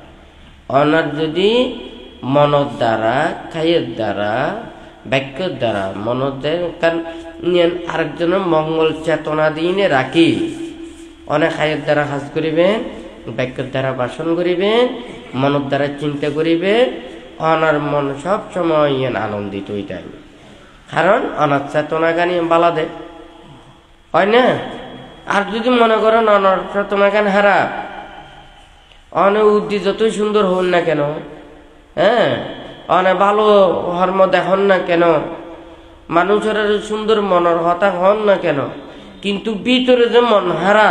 অনার যদি মনের দ্বারা খাইয়ের দ্বারা বাক্যের দ্বারা মনের আরেকজনের মঙ্গল চেতনা দিয়ে রাখি অনেক খাইয়ের দ্বারা কাজ করিবেন বাক্যের দ্বারা ভাষণ করিবেন মনের দ্বারা চিন্তা করিবেন অনার মন সব সময় আনন্দিত হয়ে থাকবে কারণ অনার চেতনা গানি বালা দেয় হয় না। আর যদি মনে করেন অনার চেতনা গান হারাপ অনেক উদ্দি যতই সুন্দর হন না কেন হ্যাঁ অনেক ভালো ধর্ম দেখুন না কেন মানুষের সুন্দর মনের হতা হন না কেন কিন্তু ভিতরে যে মন হারা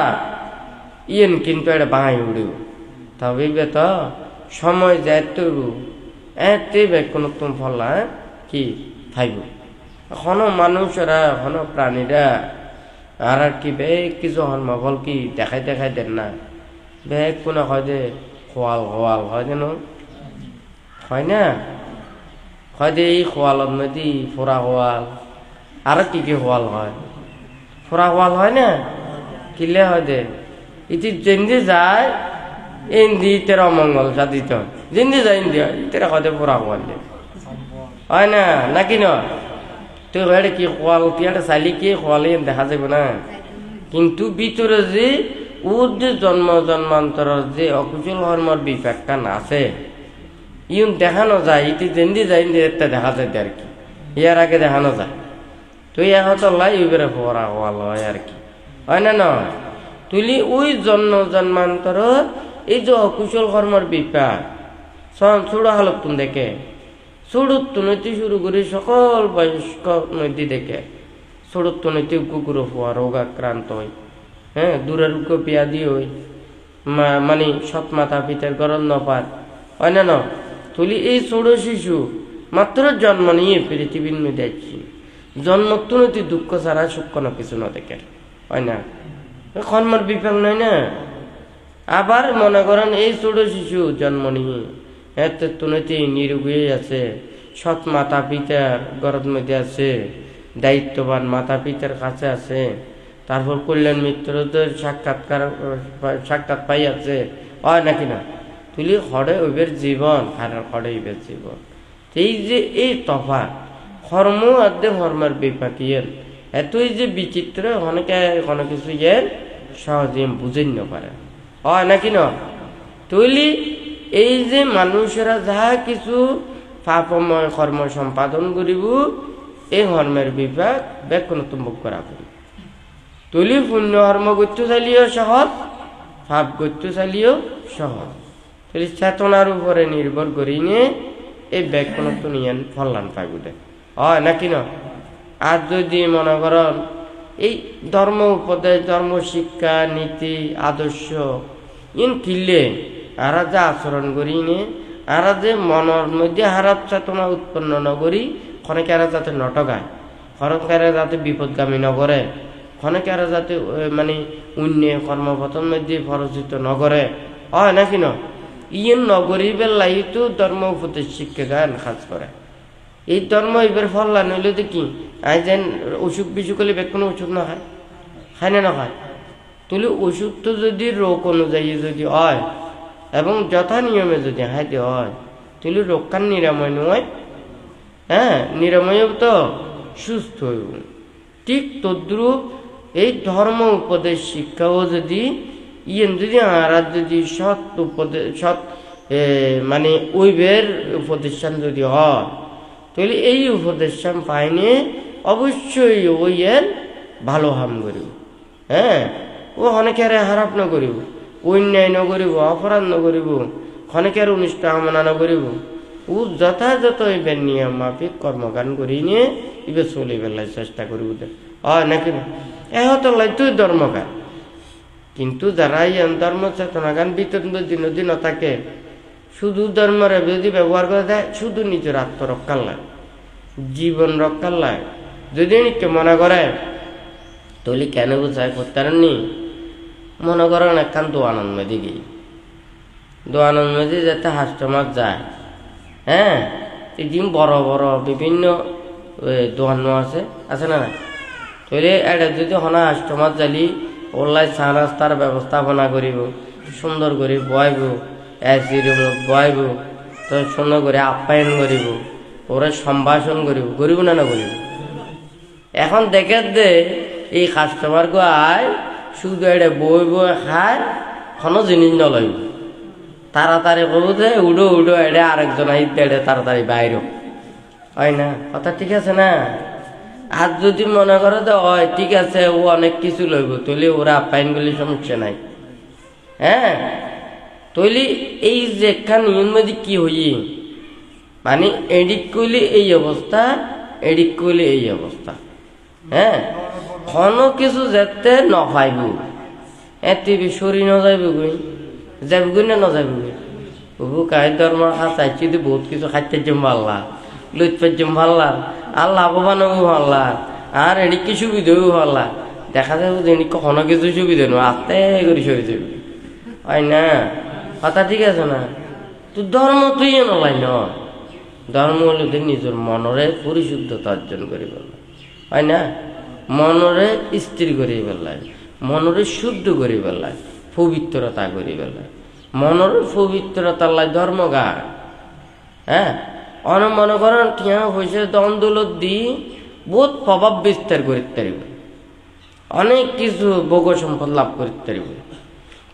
ইয়েন কিন্তু এটা বাঁই উড়িব তবে তো সময় যায় তৈব এতে কোনো তুমি ফলা কি থাইব এখনো মানুষেরা এখনো প্রাণীরা আর কি বেগ কিছু হর্ম ফল কি দেখাই দেন না বেগ কোনো হয় যে খোয়াল হয় যেন হয় না হয় যে এই খোয়ালত নদী ফোরা খোয়াল আর কি খোয়াল হয় ফোরা খোয়াল হয় না কিলে হয় দে ইতি যেন্দি যায় এন্দি তেরা মঙ্গল সাধিত যেন্দি যায় ইন্দি তেরা হয় ফোরা খোয়াল হয় না নাকি ন তুই এটা কি খোয়াল তুই একটা চাইলি কি খোয়ালে দেখা যাব না কিন্তু ভিতরে যে ওর যে জন্মান্তর যে অকুশল ধর্মের বিপাকখান আছে ইউন দেখানো যায় ইতি যেন্দি যায় একটা দেখা যায় আর কি ইয়ার আগে দেখানো যায় তুই এখন চল্লাই ইউবেরে ফোরা খোয়াল হয় আর কি হয় না নয় তুলি ওই জন্মান্তর এই যে অকুশল কর্মের বিপাক ছোট হালত তুমি দেখে ছোট নৈতি শুরু করে সকল বয়স্ক নৈতি দেখে ছোট নৈতি কুকুর হওয়া রোগ আক্রান্ত হয় হ্যাঁ দূরের পিয়াদি হই মানে সৎ মাতা পিতার গরম নপার হয় না তুলি এই ছোট শিশু মাত্র জন্ম নিয়ে পৃথিবীর মধ্যে আসছি জন্মত্বনতি দুঃখ ছাড়া সুখ কোনো কিছু না দেখে হয় না কর্মের বিপাক নয় না। আবার মনে করেন এই ছোট শিশু জন্ম নিয়ে এত তুনতি নিরোগী আছে সৎ মাতা পিতার গর্ভ মধ্যে আছে দায়িত্ববান মাতা পিতার কাছে আছে তারপর কল্যাণ মিত্রদের সাক্ষাৎ পাই আছে হয় নাকি না তুলি হরে ওইবের জীবন হারের হরে ওইবের জীবন এই যে এই তফাৎ কর্ম আদে কর্মের বিপাকীয় এতই যে বিচিত্র অনেকে কোনো কিছু এর সহজে বুঝেন না পারে হয় নাকি না তুলি এই যে মানুষেরা যাহা কিছু পাপময় কর্ম সম্পাদন করিব এই কর্মের বিপাক ব্যাকুণ তুম্বক করা করি তুলি পুণ্য কর্ম করতে চালিও সহজ পাপ করতে চালিও সহজ তুলি চেতনার উপরে নির্ভর করি নিয়ে এই ব্যাকুণ তো নিয়ে ফলান পাইব দে হয় নাকি না। আর যদি মনে করেন এই ধর্ম উপদেশ ধর্ম শিক্ষা নীতি আদর্শ ইন কিনলে আরা যা আচরণ করি নে আরা যে মনের মধ্যে হারাপ চেতনা উৎপন্ন নকরি অনেকে আরা যাতে নটকায় খনকারে যাতে বিপদগামী নগরে খনকারে যাতে মানে অন্য কর্মপথন মধ্যে ফরচিত নগরে হয় নাকি ন ইয়েন নগরী বেলাই তো ধর্ম উপদেশ শিক্ষা গান খাস করে এই ধর্ম এবার ফল্লা নইলে তো কি আই যেন অসুখ বিসুখ হলে কোনো ওষুধ না খায় না খায় তাহলে ওষুধ তো যদি রোগ অনুযায়ী যদি হয় এবং যথা নিয়মে যদি খাইতে হয় তাহলে রোগকার নিরাময় নয় হ্যাঁ নিরাময় তো সুস্থ হইব ঠিক তদ্রুপ এই ধর্ম উপদেশ শিক্ষাও যদি ইয়েন যদি আর যদি সৎ উপদেশ সৎ মানে ওইবের উপদেশান যদি হয় তাহলে এই উপদেশান পাইনে অবশ্যই ওই এর ভালো হাম করিব হ্যাঁ ও অনেকের খারাপ ন করিব অন্যায় ন করিব অপরাধ ন করিব অনেকের অনুষ্ঠান কামনা ন করিব ও যথাযথ এবার নিয়ম মাফিক কর্মকাণ্ড করি নিয়ে এবার চলে বেলায় চেষ্টা করিব হয় নাকি না এহতলাই তুই ধর্মকার কিন্তু যারা ইয়ান ধর্ম চেতনা গান বিতন নদী ন থাকে শুধু ধর্মের যদি ব্যবহার করে দেয় শুধু নিজের আত্মরক্ষার লাগে জীবন রক্ষার লাগে যদি নিকে মনে করে তাহলে কেন বোঝায় করতে নি মনে করেন একখান দোয়ানন্দ মেদি গিয়ে দোয়ানন্দ মেদি যাতে হাস্টমার যায় হ্যাঁ এদিন বড় বড় বিভিন্ন দোকান আছে না না তাহলে এটা যদি হনা হাস্টমার জালি ওলাই চা রাস্তার ব্যবস্থাপনা করিব সুন্দর করে বয়ব এসি রুমত বয়ব তো সুন্দর করে আপ্যায়ন করিব ওরা সম্ভাষণ করিব না করিব এখন দেখে দে এই কাস্টমার গো আয় শুধু এটা বই বই খায় কোনো জিনিস নলইব তাড়াতাড়ি করবো যে উডো এটা আরেকজন আইতে এটা তাড়াতাড়ি বাইর হয় না কথা ঠিক আছে না আর যদি মনে করে তো হয় ঠিক আছে ও অনেক কিছু লইব তাহলে ওরা আপ্যায়ন করলে সমস্যা নাই হ্যাঁ তাহলে এই যে নিয়ম মধ্যে কি হই মানে এডিট করলে এই অবস্থা এডিট করলে এই অবস্থা হ্যাঁ কোনো কিছু যেতে নপাইব এতে সরি ন যাইব গই যাইব গই না যাইব গই বুবু কাই ধর্ম চাইছি তো বহুত কিছু খাইতে জম পাল্লা লইত পাইজম পাল্লা আর লাভবান পাল্লা আর এদিকে সুবিধাও পাল্লা দেখা যাবে যে কখনো কিছু সুবিধা নয় আস্তে করে সরে যাবে হয় না কথা ঠিক আছে না তো ধর্ম তুই নলাই ন ধর্ম হলে নিজের মনরে পরিশুদ্ধতা অর্জন করি পেলাম হয় না মনরে স্থির করি পেলায় মনরে শুদ্ধ করি পেলায় পবিত্রতা করি পেলায় মনের পবিত্রতার লাই ধর্ম গা হ্যাঁ অনেক মনে করেন ঠিয়া হয়েছে দ্বন্দ্বলত দি বহুত প্রভাব বিস্তার করতে পারিব অনেক কিছু ভোগ সম্পদ লাভ করতে পারিব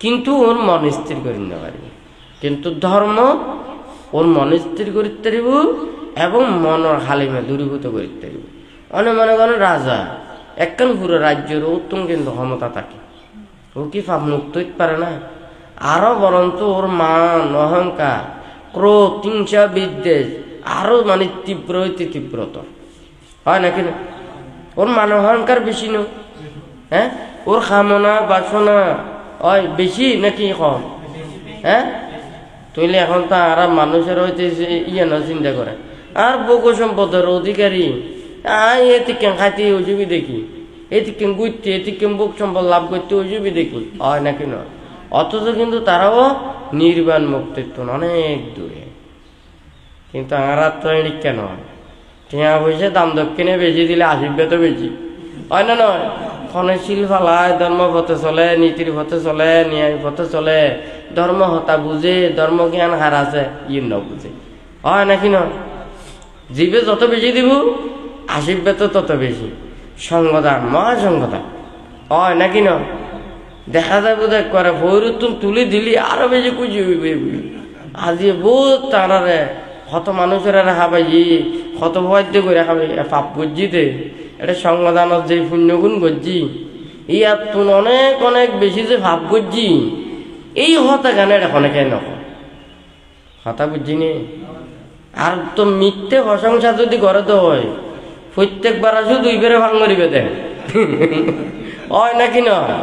কিন্তু ওর মন স্থির করে নিতে পারিব কিন্তু ধর্ম ওর মন স্থির করতে পারিব এবং মনের হালিমে দূরীভূত করতে পারিব অনেক মনে করেন রাজা একখান পুরো রাজ্যের উত্তম কিন্তু ক্ষমতা থাকে ও কি পাপ মুক্ত হইতে পারে না আরো বরঞ্চ ওর মান অহংকার ক্রোধ হিংসা বিদ্বেষ আরো মানে তীব্র হইতে তীব্রতর হয় নাকি না ওর মান অহংকার বেশি ন হ্যাঁ ওর কামনা বাসনা হয় বেশি নাকি কম হ্যাঁ তৈলে এখন তো আর মানুষের হইতে ইয়ে না চিন্তা করে আর ভোগ সম্পদের অধিকারী এদিকে খাইতে অজুবি দেখি এদিকে গুইতে এদিকে ভোগ সম্পদ লাভ করতে অজুবি দেখি হয় নাকি নয় অথচ কিন্তু তারাও নির্বাণ মুক্তিত্ব অনেক দূরে কিন্তু আমরা তো এদিক কেন টিয়া পয়সা দাম দক্ষিণে বেশি দিলে আশীর্বাদ বেশি হয় না নয় ক্ষণশীল ফালায় ধর্ম পথে চলে নীতির পথে চলে ন্যায় পথে চলে ধর্ম হতা বুঝে ধর্ম জ্ঞান হার আছে ই ন বুঝে হয় নাকি নয় জীবে যত বেশি দিব আশীর্বাদ তত বেশি সঙ্গদান মহাসঙ্গদান হয় নাকি নয় দেখা যাবে দেখ করে ভৈরুতুন তুলে দিলি আরো বেশি খুঁজি হইবে আজি বহুত তারারে কত মানুষের খাবাই কত ভয় করে খাবে পাপ গজ্জিতে এটা সংবিধানত যে পুণ্যগুণ গজ্জি ইয়ার তুন অনেক অনেক বেশি যে ভাব গজ্জি এই হতা গানে এটা অনেকে নক হতা বুঝছি নি আর তো মিথ্যে প্রশংসা যদি করে তো হয় প্রত্যেকবার আসু দুই বেড়ে ভাঙ করিবে দেখ হয় নাকি নয়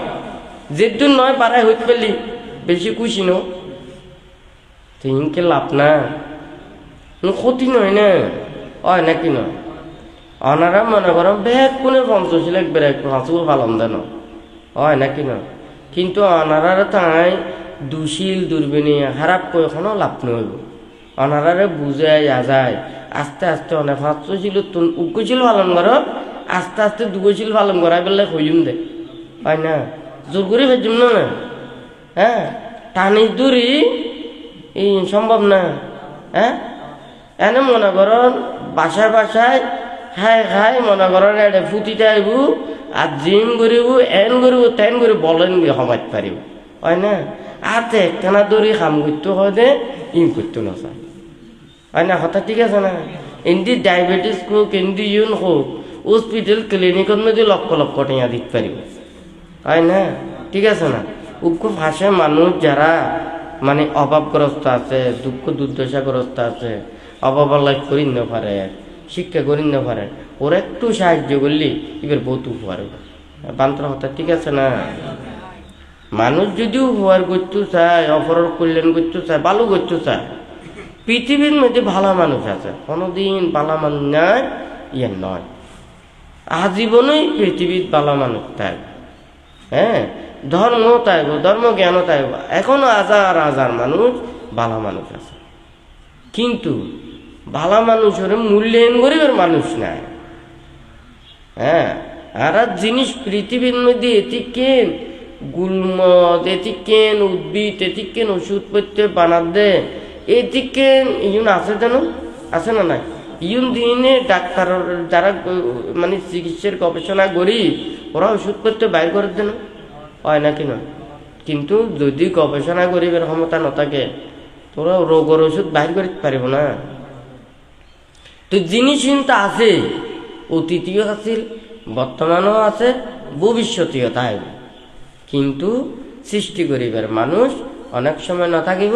যেদুন নয় পাড়ায় হইতে পারলি বেশি খুশি নো তিনকে লাভ না ক্ষতি নয় না হয় নাকি নয় অনারা মনে করেন ব্যাগ কোনে পঞ্চশীল একবার এক হাঁচু পালন দেন হয় নাকি না, কিন্তু অনারারে তাই দুশীল দুর্বিনী খারাপ করে এখনো লাভ নহইব। অনারারে বুঝাই যায় আস্তে আস্তে অনেক পাঁচশীল উগ্রশীল পালন করো, আস্তে আস্তে দুগশীল পালন করাই পেলে হইম দে হয় না, জোর করে ভেজুম না। হ্যাঁ, টানি দূরি এই সম্ভব না। হ্যাঁ, এনে মনে করেন বাসায় বাসায় খাই মনে করেন এটা ফুটিতে আইব আর জিম করিব এন করিব তেন করিব বলেন সমাজ পারিব হয় না। আর একখানা দৌড়ি কাম করতে হয় দে ইম করতে নচায় হয় না, কথা ঠিক আছে না। এমনি ডায়াবেটিস হোক এমনি ইউন হোক হসপিটাল ক্লিনিকত মধ্যে লক্ষ লক্ষ টাকা দিতে পারিব হয় না, ঠিক আছে না। উগ্র ভাষে মানুষ যারা মানে অভাবগ্রস্ত আছে, দুঃখ দুর্দশাগ্রস্ত আছে, অভাবাল্লাহ করি না পারে, শিক্ষা করি না পারে, ওরা একটু সাহায্য করলে এবার বহুত উপকার হবে বান্তর কথা ঠিক আছে না। মানুষ যদি উপকার করতে চায়, অপরের কল্যাণ করতে চায়, ভালো করতে চায়, পৃথিবীর মধ্যে ভালো মানুষ আছে, কোনোদিন ভালো মানুষ নাই ইয়ে নয়, আজীবনই পৃথিবীর ভালো মানুষ থাকবে। হ্যাঁ, ধর্ম তাইব, ধর্ম জ্ঞান তাইব, এখনো হাজার হাজার মানুষ ভালো মানুষ আছে, কিন্তু ভালো মানুষের মূল্যায়ন করিবার মানুষ নাই। হ্যাঁ, আর জিনিস পৃথিবীর মধ্যে এতিকেন গুলমদ, এতিকেন উদ্ভিদ, এতিকেন ওষুধ পত্র বানাত দে, এতিকেন ইউন আছে যেন আছে না নাই, ইউন দিনে ডাক্তার যারা মানে চিকিৎসার গবেষণা করি ওরা ওষুধপত্র বাইর করে দেন হয় নাকি নয়, কিন্তু যদি গবেষণা করিবার ক্ষমতা নথাকে তোরা রোগের ওষুধ বাইর করতে পারিব না। তো জিনিস কিন্তু আছে, অতীতীয় আছিল, বর্তমানও আছে, ভবিষ্যতীয় তাই, কিন্তু সৃষ্টি করিবার মানুষ অনেক সময় না থাকিব,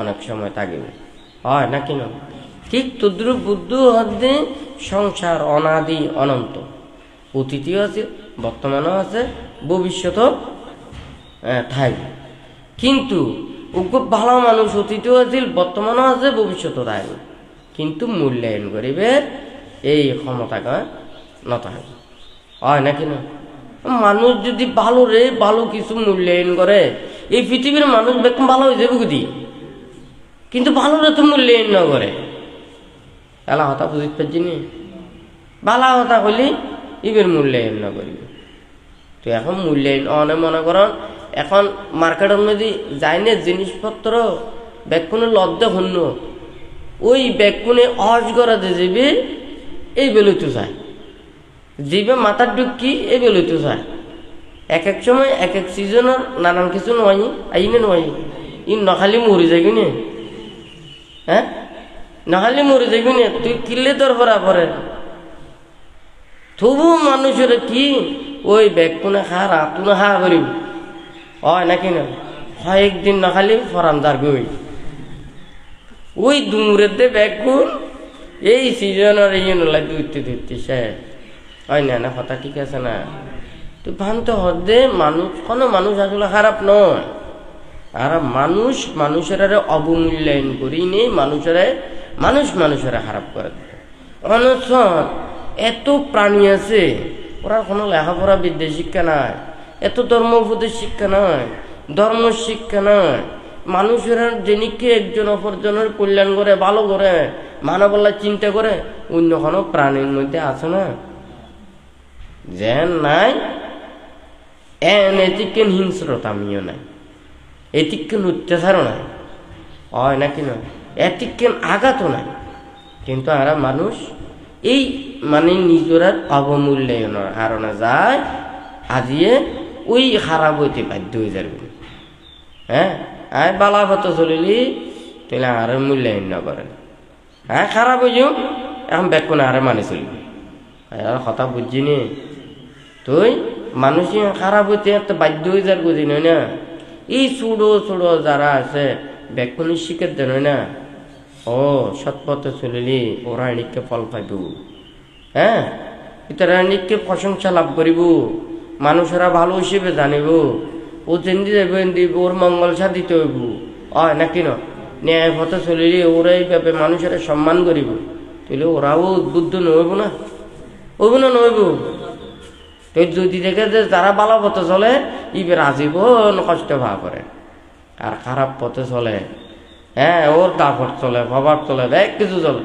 অনেক সময় থাকিব হয় নাকি নয়। ঠিক তদ্রুপ বুদ্ধ হদ্দে সংসার অনাদি অনন্ত, অতীতীয় আছে, বর্তমানও আছে, ভবিষ্যতও থাকবে, কিন্তু খুব ভালো মানুষ অতীতও আছিল, বর্তমানও আছে, ভবিষ্যতও থাকবে, কিন্তু মূল্যায়ন করিবে এই ক্ষমতাকে নথাকবে হয় নাকি না। মানুষ যদি ভালো রে ভালো কিছু মূল্যায়ন করে এই পৃথিবীর মানুষ বেকম ভালো হয়ে যাবে বুঝি, কিন্তু ভালো রে তো মূল্যায়ন না করে এলা হতা বুঝতে পারছি নি, ভালো হতা করলে এবার মূল্যায়ন না করিবে। তো এখন মূল্যায়ন অনে মনে করেন এখন মার্কেটের মধ্যে যাই না জিনিসপত্র ব্যাগকুনে লজ্জা হন্য ওই ব্যাগকুনে অস করাতে যাবে এই বেলুতে চায়, যাবে মাথার ডুকি এই বেলুতে চায়, এক এক সময় এক এক সিজনের নানান কিছু নয় আইনে নয়, ই নখালি মরি যাবি নে। হ্যাঁ, নখালি মরি যাবি নে, তুই কিনলে তোর ভরা পরে তবু মানুষের কি ওই ব্যাগকুনে খা রাতুনে খা করিব হয় নাকি না, কয়েকদিন নখালি ফরামদার গই ওই দুমুরের দে ব্যাগকুন এই সিজনের এই নলাই ধরতে ধরতে শেষ হয় না, না কথা ঠিক আছে না। তো ভান্ত হদে মানুষ কোনো মানুষ আসলে খারাপ নয়, আর মানুষ মানুষের অবমূল্যায়ন করি নেই, মানুষেরা খারাপ করে মানুষ। এত প্রাণী আছে ওরা কোনো লেখাপড়া বিদ্যা শিক্ষা নাই, এত ধর্ম উপদেশ শিক্ষা নাই, ধর্ম শিক্ষা নাই, মানুষেরা যেনিকে একজন অপরজনের কল্যাণ করে ভালো করে মানবল্লা চিন্তা করে, অন্য কোনো প্রাণীর মধ্যে আছে না যেন নাই। এতিকেন হিংস্রতা আমিও নাই, এতিকেন অত্যাচারও নাই হয় নাকি নয়, এতিকেন আঘাতও নাই, কিন্তু আর মানুষ এই মানে নিজের অবমূল্যায়নের কারণে যায় আজিয়ে ওই খারাপ হইতে বাধ্য হয়ে যাবে। হ্যাঁ, আর বালা হতো চলিলি তাহলে আর মূল্যায়ন না করে, হ্যাঁ খারাপ হয়ে যাও এখন ব্যাগ আরে মানে চলবি কথা বুঝছি নি। তুই মানুষ খারাপ হইতে একটা বাধ্য হয়ে যার বুঝি নয় না, এই ছোড়ো ছোড়ো যারা আছে ব্যাগ শিখে দেন না, ও সৎপথে চলিলি ওরা এনিকে ফল পাইব। হ্যাঁ, ইতারা এনিকে প্রশংসা লাভ করিব, মানুষেরা ভালো হিসেবে জানিব, ও যেন্দি যাইব এন্দি ওর মঙ্গল সাধিত হইব হয় নাকি ন, ন্যায় পথে চলিলে ওরা এইভাবে মানুষেরা সম্মান করিব, তাহলে ওরাও উদ্বুদ্ধ নহইব না ওইব না নইব তো যদি দেখে যে যারা ভালো পথে চলে ইবের আজীবন কষ্ট ভাগ করে আর খারাপ পথে চলে হ্যাঁ ওর কাপড় চলে বাবার চলে এক কিছু চলে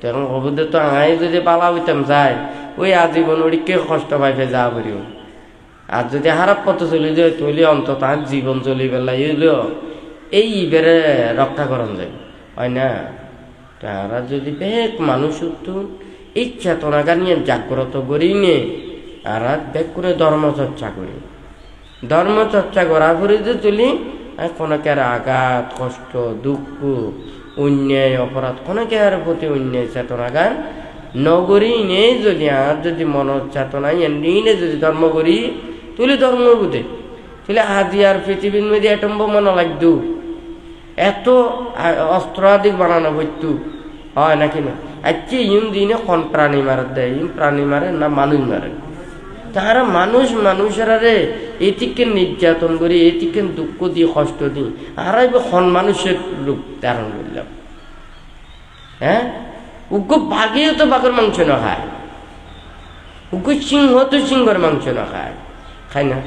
তখন কবিদের তো আঙাই যদি পালা হইতাম যায় ওই আজীবন ওদিকে কষ্ট পাইবে যা করিও আর যদি খারাপ পথে চলে যায় তৈলি অন্তত আর জীবন চলি পেলাই এই ইবেরে রক্ষা করন যায় হয় না তারা যদি বেগ মানুষ এই চেতনাটা নিয়ে জাগ্রত করি নিয়ে আর বেগ করে ধর্মচর্চা করি ধর্মচর্চা করার পরে যে তুলি কোনকের আঘাত কষ্ট দুঃখ অন্যায় অপরাধ কোনকের প্রতি অন্যায় চেতনাগান নগরী নেই যদি আর যদি মনের চেতনায় নিয়ে যদি ধর্ম করি তুলি ধর্ম বুঝে তুলে আজি আর পৃথিবীর মধ্যে এটম্ব মনে লাগতো এত অস্ত্র আদি বানানো হইতো হয় নাকি না আজকে ইম দিনে কোন প্রাণী মারা দেয় ইম প্রাণী মারে না মানুষ মারে তারা মানুষ মানুষেরা রে এটিকে নির্যাতন করি এটিকে দুঃখ দিয়ে কষ্ট দিই আর খন মানুষের রূপ ধারণ করলাম হ্যাঁ উগ্র বাঘেও তো বাঘের মাংস না খায় উগ্র সিংহ তো সিংহর মাংস না খায় খায় না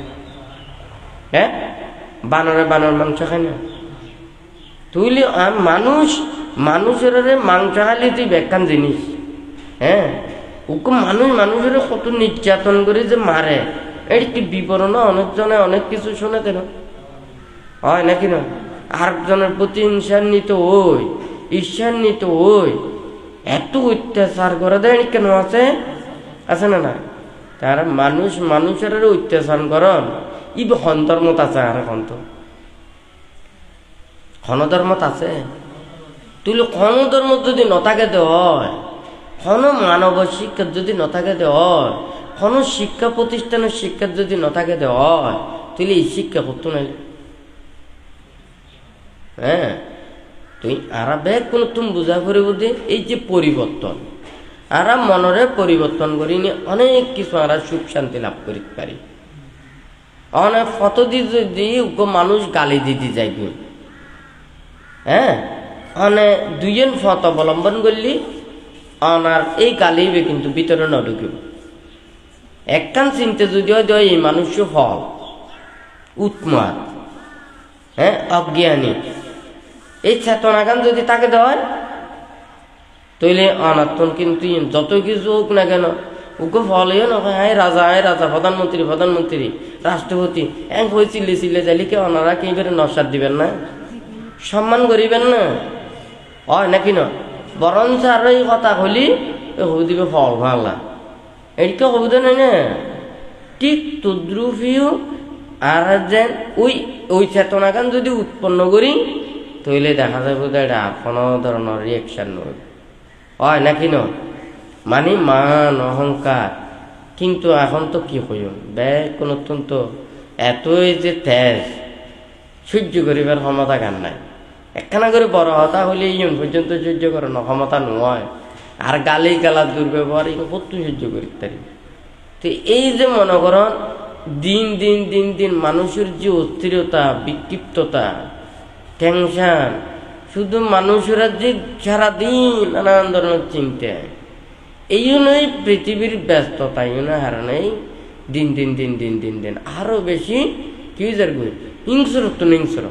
হ্যাঁ বানরে বানর মাংস খায় না তুইলে মানুষ মানুষের মাংস খালি তুই ব্যাখ্যান জিনিস হ্যাঁ ওকে মানুষ মানুষের কত নির্যাতন করে যে মারে এর কি বিবরণ অনেকজনে অনেক কিছু শুনে কেন হয় নাকি না আরেকজনের প্রতি ঈর্ষান্বিত ওই ঈর্ষান্বিত ওই এত অত্যাচার করে দেয় কেন আছে না না তারা মানুষ মানুষের অত্যাচার করন ই ধর্মত আছে আর ধর্মত আছে তুই ধর্ম যদি নথাকে হয় কোনো মানব শিক্ষা যদি নথাকে হয় কোনো শিক্ষা প্রতিষ্ঠানের শিক্ষা যদি নথাকে হয় তুই এই শিক্ষা করতো না হ্যাঁ তুই আরা বেগ কোনো তুমি বুঝা করিব যে এই যে পরিবর্তন আরা মনরে পরিবর্তন করি নিয়ে অনেক কিছু আরা সুখ শান্তি লাভ করিতে পারি অনেক ফটো দিয়ে মানুষ গালি দিতে যাইবি হ্যাঁ অনেক দুইজন ফত অবলম্বন করলি অনার এই গালিবে কিন্তু ভিতরে ন ঢুকিব একখান চিনতে যদি হয় এই মানুষ ফল উৎমাদ হ্যাঁ অজ্ঞানী এই চেতনাগান যদি তাকে দেয় তৈলে অনাত্মন কিন্তু যত কিছু হোক না কেন ওকে ফলেও না হ্যাঁ রাজা প্রধানমন্ত্রী রাষ্ট্রপতি এক হয়ে চিল্লে যাইলে কে ওনারা কি এবারে নসাদ দিবেন না সম্মান করিবেন না হয় নাকি না বরঞ্চ আর এই কথা হলি হবু দিবে ফল ভাঙলা এদিকে হবুদে নাই না ঠিক তদ্রুপিও আর যেন ওই চেতনাগান যদি উৎপন্ন করি তৈলে দেখা যাবে যে এটা কোনো ধরনের রিয়েকশন নয় হয় নাকি ন মানে মান অহংকার কিন্তু এখন তো কি হইল ব্যাগ কোন অত্যন্ত এতই যে তেজ সহ্য করিবার ক্ষমতা গান নাই একখানা করে বড় হতা হলে ইউন পর্যন্ত সহ্য করে না ক্ষমতা নয় আর গালি গালার দুর্ব্যবহার এগুলো কত সহ্য করিতে পারি তো এই যে মনে করেন দিন দিন দিন দিন মানুষের যে অস্থিরতা বিক্ষিপ্ততা টেনশন শুধু মানুষেরা যে সারাদিন নানান ধরনের চিন্তা এই জন্যই পৃথিবীর ব্যস্ততা এই জন্য হারানোই দিন দিন দিন দিন দিন দিন আরো বেশি কি হিংস্র তো হিংস্র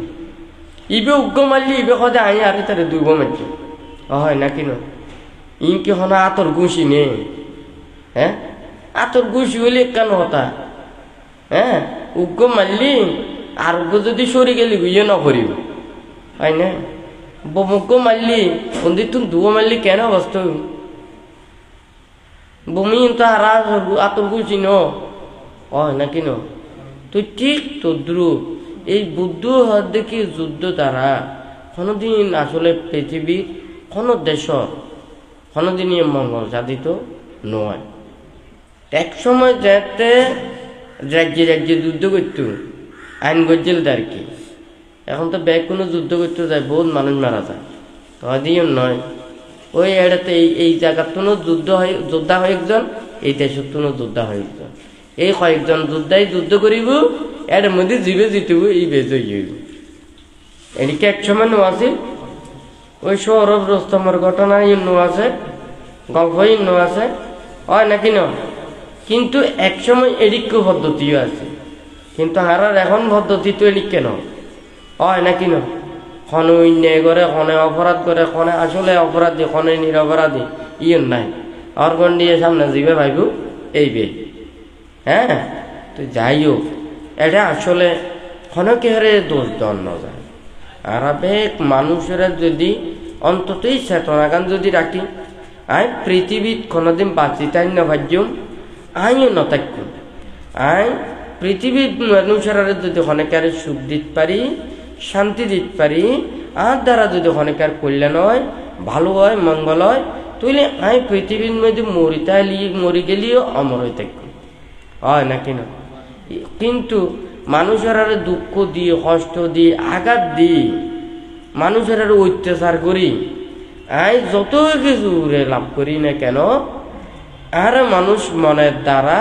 ইবে উগ্র মারলি ইবে কদে আই আর তারে দুইব মারছি হয় নাকি না ইনকে হনা আতর ঘুষি নে হ্যাঁ আতর ঘুষি হইলে কেন হতা হ্যাঁ উগ্র মারলি আর যদি সরি গেলি ইয়ে ন করিব হয় না বমুগ্য মারলি বন্দি তুমি দুয়ো মারলি কেন অবস্থা বমি তো আর আতর ঘুষি ন হয় নাকি ন তুই ঠিক তদ্রুপ এই বুদ্ধ হাত দেখি যুদ্ধ দ্বারা কোনোদিন আসলে পৃথিবীর কোনো দেশ কোনোদিনই মঙ্গল সাধিত নয় এক সময় যেতে রাজ্যে রাজ্যে যুদ্ধ করত আইন গজ্জেল আর কি এখন তো ব্যাগ কোনো যুদ্ধ করতে যায় বহুত মানুষ মারা যায় তো দিও নয় ওই এটাতে এই জায়গার তো যোদ্ধা হয় একজন এই দেশের তো যোদ্ধা হয় একজন এই কয়েকজন যোদ্ধাই যুদ্ধ করিব এর মধ্যে জীবে জিতব এই বেজই হইব এদিকে এক সময় নো আছে ওই সৌরভ রস্তমের ঘটনা ইন্ন আছে গল্প ইন্ন আছে হয় নাকি না? কিন্তু একসময় এদিক পদ্ধতিও আছে, কিন্তু হারার এখন পদ্ধতি তো এদিক কেন হয় নাকি না? ক্ষণে অন্যায় করে, ক্ষণে অপরাধ করে, ক্ষণে আসলে অপরাধী, ক্ষণে নিরপরাধী, ইয়ন নাই আর কোন দিয়ে সামনে যাবে ভাইব এই বে। হ্যাঁ, তো যাই হোক, এটা আসলে ক্ষণকে হারে দোষ দণ্ড যায়। আর মানুষেরা যদি অন্ততই চেতনাগান যদি রাখি, আই পৃথিবীত কোনোদিন বাঁচি তাই না ভাজ্যম, আইও নথাক্য। আই পৃথিবীর মানুষেরা যদি অনেকের সুখ দিতে পারি, শান্তি দিতে পারি, আর দ্বারা যদি অনেকের কল্যাণ হয়, ভালো হয়, মঙ্গল হয়, তাহলে আই পৃথিবীর মধ্যে মরি গেলেও অমর হয়ে থাকব, হয় নাকি না? কিন্তু মানুষের দুঃখ দিয়ে, কষ্ট দিয়ে, আঘাত দিয়ে, মানুষের অত্যাচার করি, আই যত কিছু লাভ করি না কেন, আর মানুষ মনের দ্বারা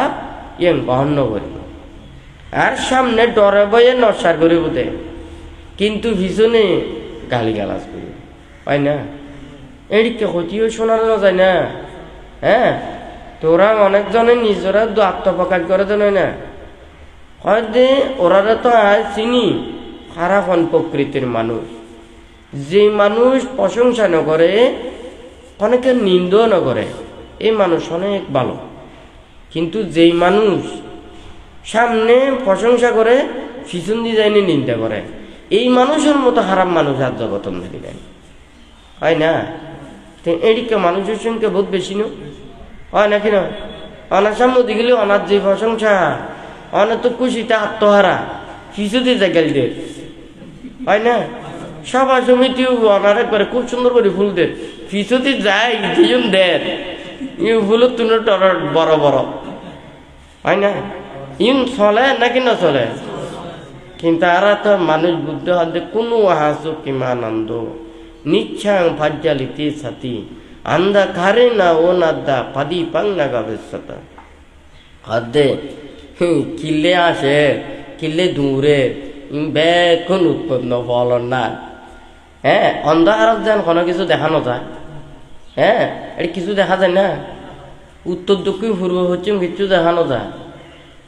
ইয়ে গহন্য করি, আর সামনে ডরে বয়ে নসার করি বোধে, কিন্তু পিছনে গালি গালাজ করি, হয় না? এদিকে ক্ষতিও শোনানো যায় না। হ্যাঁ, তোরা অনেকজনে নিজেরা আত্মপ্রকাশ করে তো নয় না, হয়তো ওরা তো আজ চিনি খারাপ প্রকৃতির মানুষ, যে মানুষ প্রশংসা ন করে, অনেকে নিন্দাও ন করে, এই মানুষ অনেক ভালো। কিন্তু যেই মানুষ সামনে প্রশংসা করে, পিছন দিয়ে যায়নি নিন্দা করে, এই মানুষের মতো খারাপ মানুষ আর জগতন ধরি নাই, হয় না? এদিকে মানুষের সংখ্যা বহুত বেশি ন, হয় নাকি না? অনার সামনে দিকে অনার যে প্রশংসা, অনেক তো খুশিতে আত্মহারা, পিছুতে যায় গেল দে, হয় না? সভা সমিতি অনার একবারে খুব সুন্দর করে ফুল দে, পিছুতে যায় দুজন দেন, ইউ ফুলের তুলে টর বড় বড়, হয় না? ইউন চলে নাকি না চলে? কিন্তু আর তো মানুষ বুদ্ধ হাতে কোনো হাসো কিমা আনন্দ নিচ্ছাং ভাজ্যালিতে সাথী আন্দা কারে না ও নাদ্দা পাদি পাং না গাবের হাতে কিল্লে আসে, কিল্লে দূরে বেক্ষণ উৎপন্ন ফলন না। হ্যাঁ, অন্ধকারত যেন কোনো কিছু দেখানো যায়। হ্যাঁ, এটা কিছু দেখা যায় না, উত্তর দক্ষিণ পূর্ব পশ্চিম কিছু দেখানো যায়।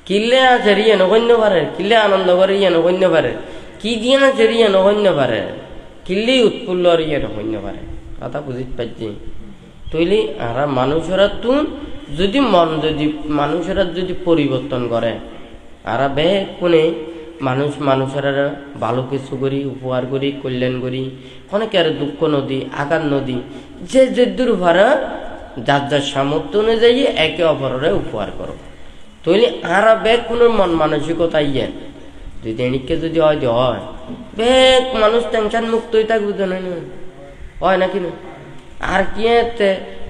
কিল্লে আছে রিয়ে নগণ্য পারে, কিল্লে আনন্দ করে ইয়ে নগণ্য পারে, কি দিয়ে আছে রিয়ে নগণ্য পারে, কিল্লেই উৎফুল্ল রিয়ে নগণ্য পারে। কথা বুঝিতে পারছি? তৈলি আর মানুষেরা তুন যদি মন যদি মানুষেরা যদি পরিবর্তন করে, আর বে কোনে মানুষেরা ভালো কিছু করি, উপহার করি, কল্যাণ করি, অনেকে আর দুঃখ নদী, আঘাত নদী, যে যে দুর্ভারা যার যার সামর্থ্য অনুযায়ী একে অপরের উপহার করো। তৈলি আর বেগ কোনো মন মানসিকতা ইয়ে যদি এনিকে যদি হয় বেগ মানুষ টেনশন মুক্তই থাকবে তো নয়, হয় নাকি না? আর কি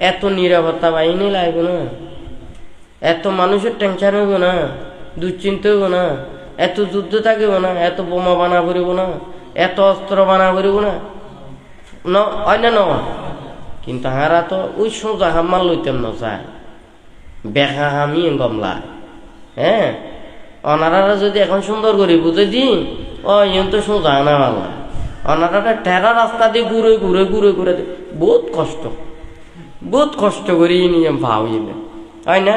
এত নিরাপত্তা বাহিনী লাগবে না, এত মানুষের টেনশন হইব না, দুশ্চিন্তা হইব না, এত যুদ্ধ থাকিব না, এত বোমা বানা করিব না, এত অস্ত্র বানা করিব না, হয় না? কিন্তু হারা তো ওই সোজা হামাল লইতাম না চায়, বেখা হামি গমলা। হ্যাঁ, অনারা যদি এখন সুন্দর করে বুঝে দিই, ইন তো সোজা না মাল্লা, অনারা ঠেরা রাস্তা দিয়ে ঘুরে ঘুরে ঘুরে ঘুরে বহুত কষ্ট করি নিয়ে ভাও ইনে, হয় না?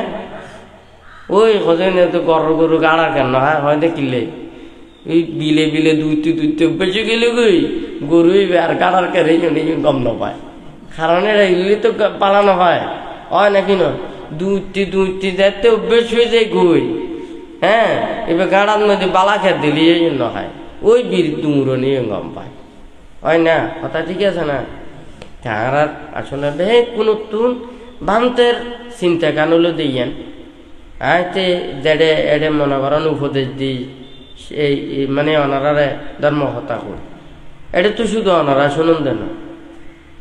ওই হজনে তো গরু গাড়া কেন হয় দেখিলে ওই বিলে বিলে দুইতে বেঁচে গেলে গই গরু আর গাড়ার কেড়ে গম না পায়, কারণ এরা এগুলি তো পালানো হয় নাকি না? দুইটি যাতে অভ্যেস হয়ে যায় গই। হ্যাঁ, এবার গাড়ার মধ্যে বালা খেয়ে দিলি এই জন্য হয়, ওই বীর দুমুরো নিয়ে গম পায়, হয় না? কথা ঠিক আছে না? তারা আসলে বে কোনো তুন ভান্তের চিন্তা কানুলো দিয়েন আইতে যেডে এডে মনে করেন উপদেশ দিই, সেই মানে অনারারে ধর্ম হত্যা করি, এটা তো শুধু অনারা শুনুন দেন,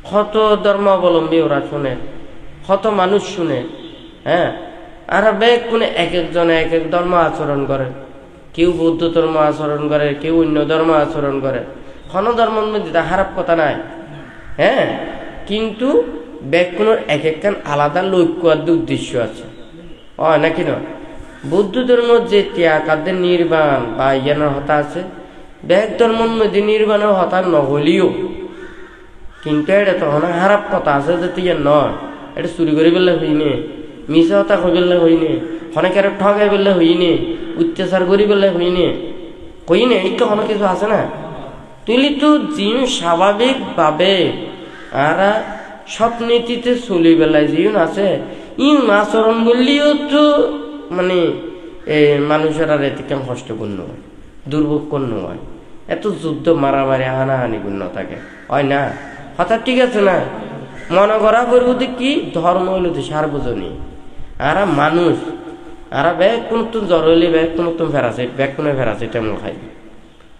কত ধর্মাবলম্বী ওরা শুনে, কত মানুষ শুনে। হ্যাঁ, আর বেগ কোনে এক একজনে এক এক ধর্ম আচরণ করে, কেউ বৌদ্ধ ধর্ম আচরণ করে, কেউ অন্য ধর্ম আচরণ করে, কোনো ধর্মের মধ্যে খারাপ কথা নাই। হ্যাঁ, কিন্তু বেগ কোনোর এক একখান আলাদা লক্ষ্য আর উদ্দেশ্য আছে, নাকি না? বৌদ্ধ ধর্ম যে ত্যাগের নির্বাণ বা ইয়ানোর হতা আছে, বেগ ধর্মের মধ্যে নির্বাণের হতা নহলিও, কিন্তু এটা তখন খারাপ কথা আছে যে ইয়ার নয়, এটা চুরি করে ফেললে হইনি, মিছা কথা কই বললে হইনে, অনেকের ঠগাই বললে হইনে, অত্যাচার করি বললে হইনে, হইনে এই তো অনেক কিছু আছে না। তুই তো জিন স্বাভাবিকভাবে আর সব নীতিতে চলি বেলায় জিন আছে, ইন আচরণ বললেও তো মানে মানুষের আর এতে কেমন কষ্ট পূর্ণ হয়, দুর্ভোগ পূর্ণ হয়, এত যুদ্ধ মারামারি হানাহানি পূর্ণ থাকে হয় না। হঠাৎ ঠিক আছে না, মনে করা করবো কি ধর্ম হইল তো সার্বজনীন, আর মানুষ আর ব্যাগ কোন জ্বর হইলে ব্যাগ কোন ফেরাসিট, ব্যাগ কোনো ফেরাসিট এমন খাই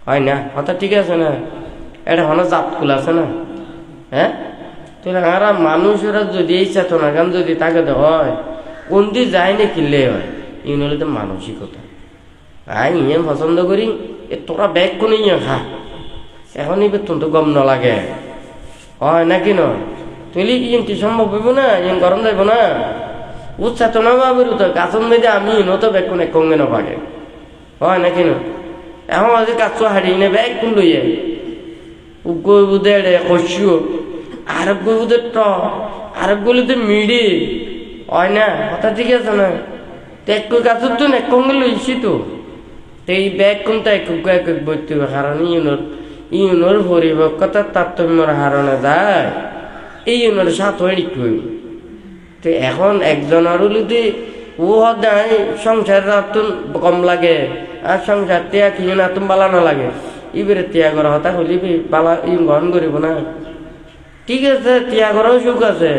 হয় না। হঠাৎ ঠিক আছে না, এটা হন জাতকুল আছে না, হ্যাঁ। তাহলে আর মানুষেরা যদি এই চেতনা গান যদি তাকে হয় কোন দিয়ে যায় না কিনলে হয়, ইন হলে তো মানসিকতা। ইয়ে পছন্দ করি তোরা ব্যাগ কোন ইয়ে খা, এখনই বেতন তো গম ন লাগে হয় নাকি নয়। তুই ইনটি সম্ভব হইব না, ইন গরম যাইব না, ও চেতনা ভাবের তো কাছন মেয়েদে আমি ইনতো ব্যাগ কোন কঙ্গে নাগে হয় নাকি নয়। এখন আজ কাছ হারিয়ে নে ব্যাগ কোন লইয়ে গই বুধে কষিও আর গই বুধে ট আর গলিতে মিডি হয় না। কথা ঠিক আছে না, তো এক কাছর তো এক কঙ্গে লইছি তো এই ব্যাগ কোনটা এক এক বইতে হবে, কারণ ইউনোর পরিপক্কতার তারতম্যর হারণে যায় এই ইউনোর সাথ হয়ে একটু হইব। তো এখন একজনের যদি ও হদায় সংসার রাতুন কম লাগে আর সংসার ত্যাগ কিনে নাতুন বালা না লাগে, ইবেরে ত্যাগর হতা হলিবি বালা ইম গ্রহণ করিব না। ঠিক আছে ত্যাগরও সুখ আছে,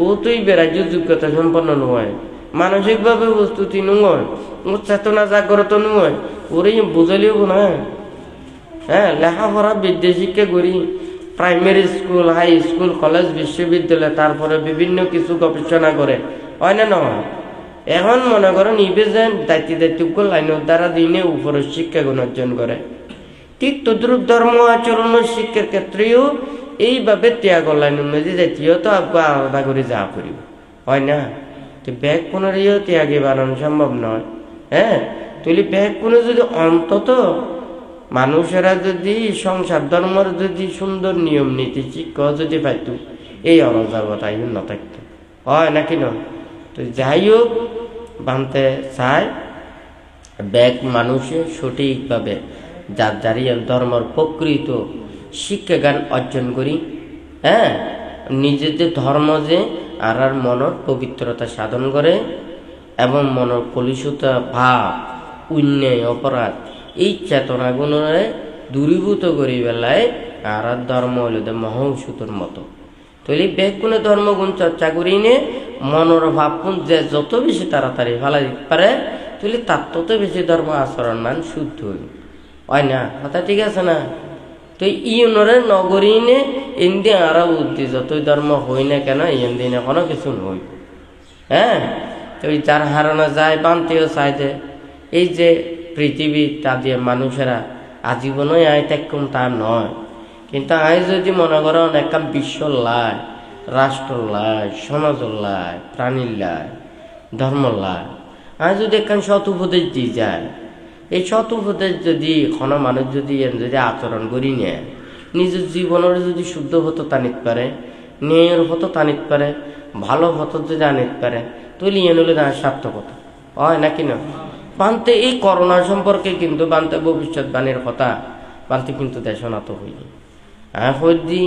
ও তো ইবেরাজ্য যোগ্যতা সম্পন্ন নয়, মানসিকভাবে প্রস্তুতি নয়, ও চেতনা জাগ্রত নয়, ওরে বুঝালিও না। হ্যাঁ লেখাপড়া বিদ্যা শিক্ষা করি primary school, high school, college, বিশ্ববিদ্যালয়, তারপরে বিভিন্ন কিছু গবেষণা করে হয় না নয়। এখন মনে করেন ইবে যে দায়িত্ব লাইনের দ্বারা দিনে উপরের শিক্ষা গুণ অর্জন করে, ঠিক তদ্রুপ ধর্ম আচরণ শিক্ষার ক্ষেত্রেও এইভাবে ত্যাগ লাইনের মধ্যে জাতীয় তো আলাদা করে যা করিব হয় না। তো ব্যাগ কোনোরিও ত্যাগে বানানো সম্ভব নয়। হ্যাঁ তুই ব্যাগ কোনো যদি অন্তত মানুষেরা যদি সংসার ধর্মের যদি সুন্দর নিয়ম নীতি শিক্ষা যদি পাইত, এই অরাজকতাই ন থাকত হয় নাকি নয়। তো যাই হোক বানতে চায় ব্যাগ মানুষে সঠিকভাবে যার জারিয়ান ধর্মের প্রকৃত শিক্ষা জ্ঞান অর্জন করি। হ্যাঁ নিজেদের ধর্ম যে আর মনের পবিত্রতা সাধন করে এবং মনের কলুষতা ভাব, অন্যায়, অপরাধ এই চেতনাগুণে দূরীভূত করি বেলায় আর ধর্ম হইল মহৌষুতর মতো। তৈলি ব্যাগ কোনো ধর্মগুণ চর্চা করি নে মনের ভাবগুণ যে যত বেশি তাড়াতাড়ি ফেলা দিতে পারে তৈলি তার তত বেশি ধর্ম আচরণ মান শুদ্ধ হইল হয় না। কথা ঠিক আছে না। তো ইউনরে নগরী নে এনদি আরো উদ্দি যতই ধর্ম হই না কেন এনদিন কোনো কিছু নই। হ্যাঁ তো যার হারানো যায় বানতেও চাই দে এই যে পৃথিবী তা দিয়ে মানুষেরা আজীবনই আয় থাকুন তা নয়, কিন্তু আই যদি মনে করেন একটা বিশ্ব লাই, রাষ্ট্র লাই, সমাজ লাই, প্রাণীর লাই, ধর্ম লাই, আই যদি একখান সৎ উপদেশ দিয়ে যায়, এই সৎ উপদেশ যদি কোনো মানুষ যদি আচরণ করি নেয়, নিজের জীবনের যদি শুদ্ধ হতো টানিতে পারে, ন্যায়ের হতো টানিতে পারে, ভালো হতো যদি আনিতে পারে, তাহলে ইয়ে নলে না সার্থকতা হয় নাকি না। বানতে এই করোনা সম্পর্কে কিন্তু বানতে ভবিষ্যৎবাণীর কথা বানতে কিন্তু দেশনাত হইনি। হইদি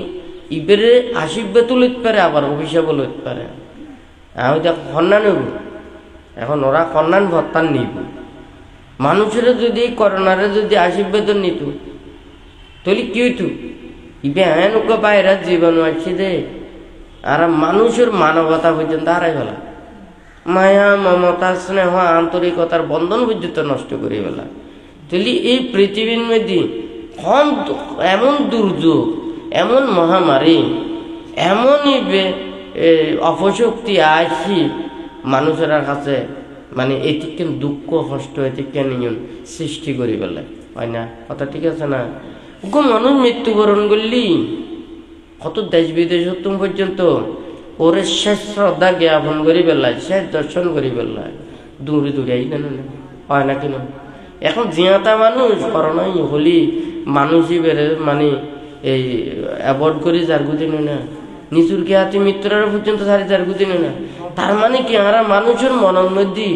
ইবেরে আশীর্বে তুলিতে পারে আবার অভিশাপ লইতে পারে। কন্যা নেব এখন ওরা কন্যান ভত্তান নিব। মানুষের যদি এই করোনারে যদি আশীর্বাদন নিত তাহলে কি হইত, ইবে এনুক বাইরের জীবন আছে দে আর মানুষের মানবতা পর্যন্ত হারাই ফেলা, মায়া মমতা স্নেহ আন্তরিকতার বন্ধন পর্যন্ত নষ্ট করে ফেলা। তাহলে এই পৃথিবীর মধ্যে এমন দুর্যোগ, এমন মহামারী, এমনই অপশক্তি আসি মানুষের কাছে মানে এটিকে দুঃখ কষ্ট এটিকে নিয়ন সৃষ্টি করি ফেলে হয় না। কথা ঠিক আছে না। মানুষ মৃত্যুবরণ করলি কত দেশ বিদেশ তুমি পর্যন্ত ওরে শেষ শ্রদ্ধা জ্ঞাপন করি পেলায়, শেষ দর্শন করি পেলায়, দূরে দূরে আই না হয় না কেন। এখন জিয়াতা মানুষ করোনাই হলি মানুষই বেড়ে মানে এই অ্যাভয়েড করি যার গুদি নয় না নিজুর কে হাতে মৃত্যুর পর্যন্ত সারি চার গুদিন না। তার মানে কি আমরা মানুষের মনের মধ্যে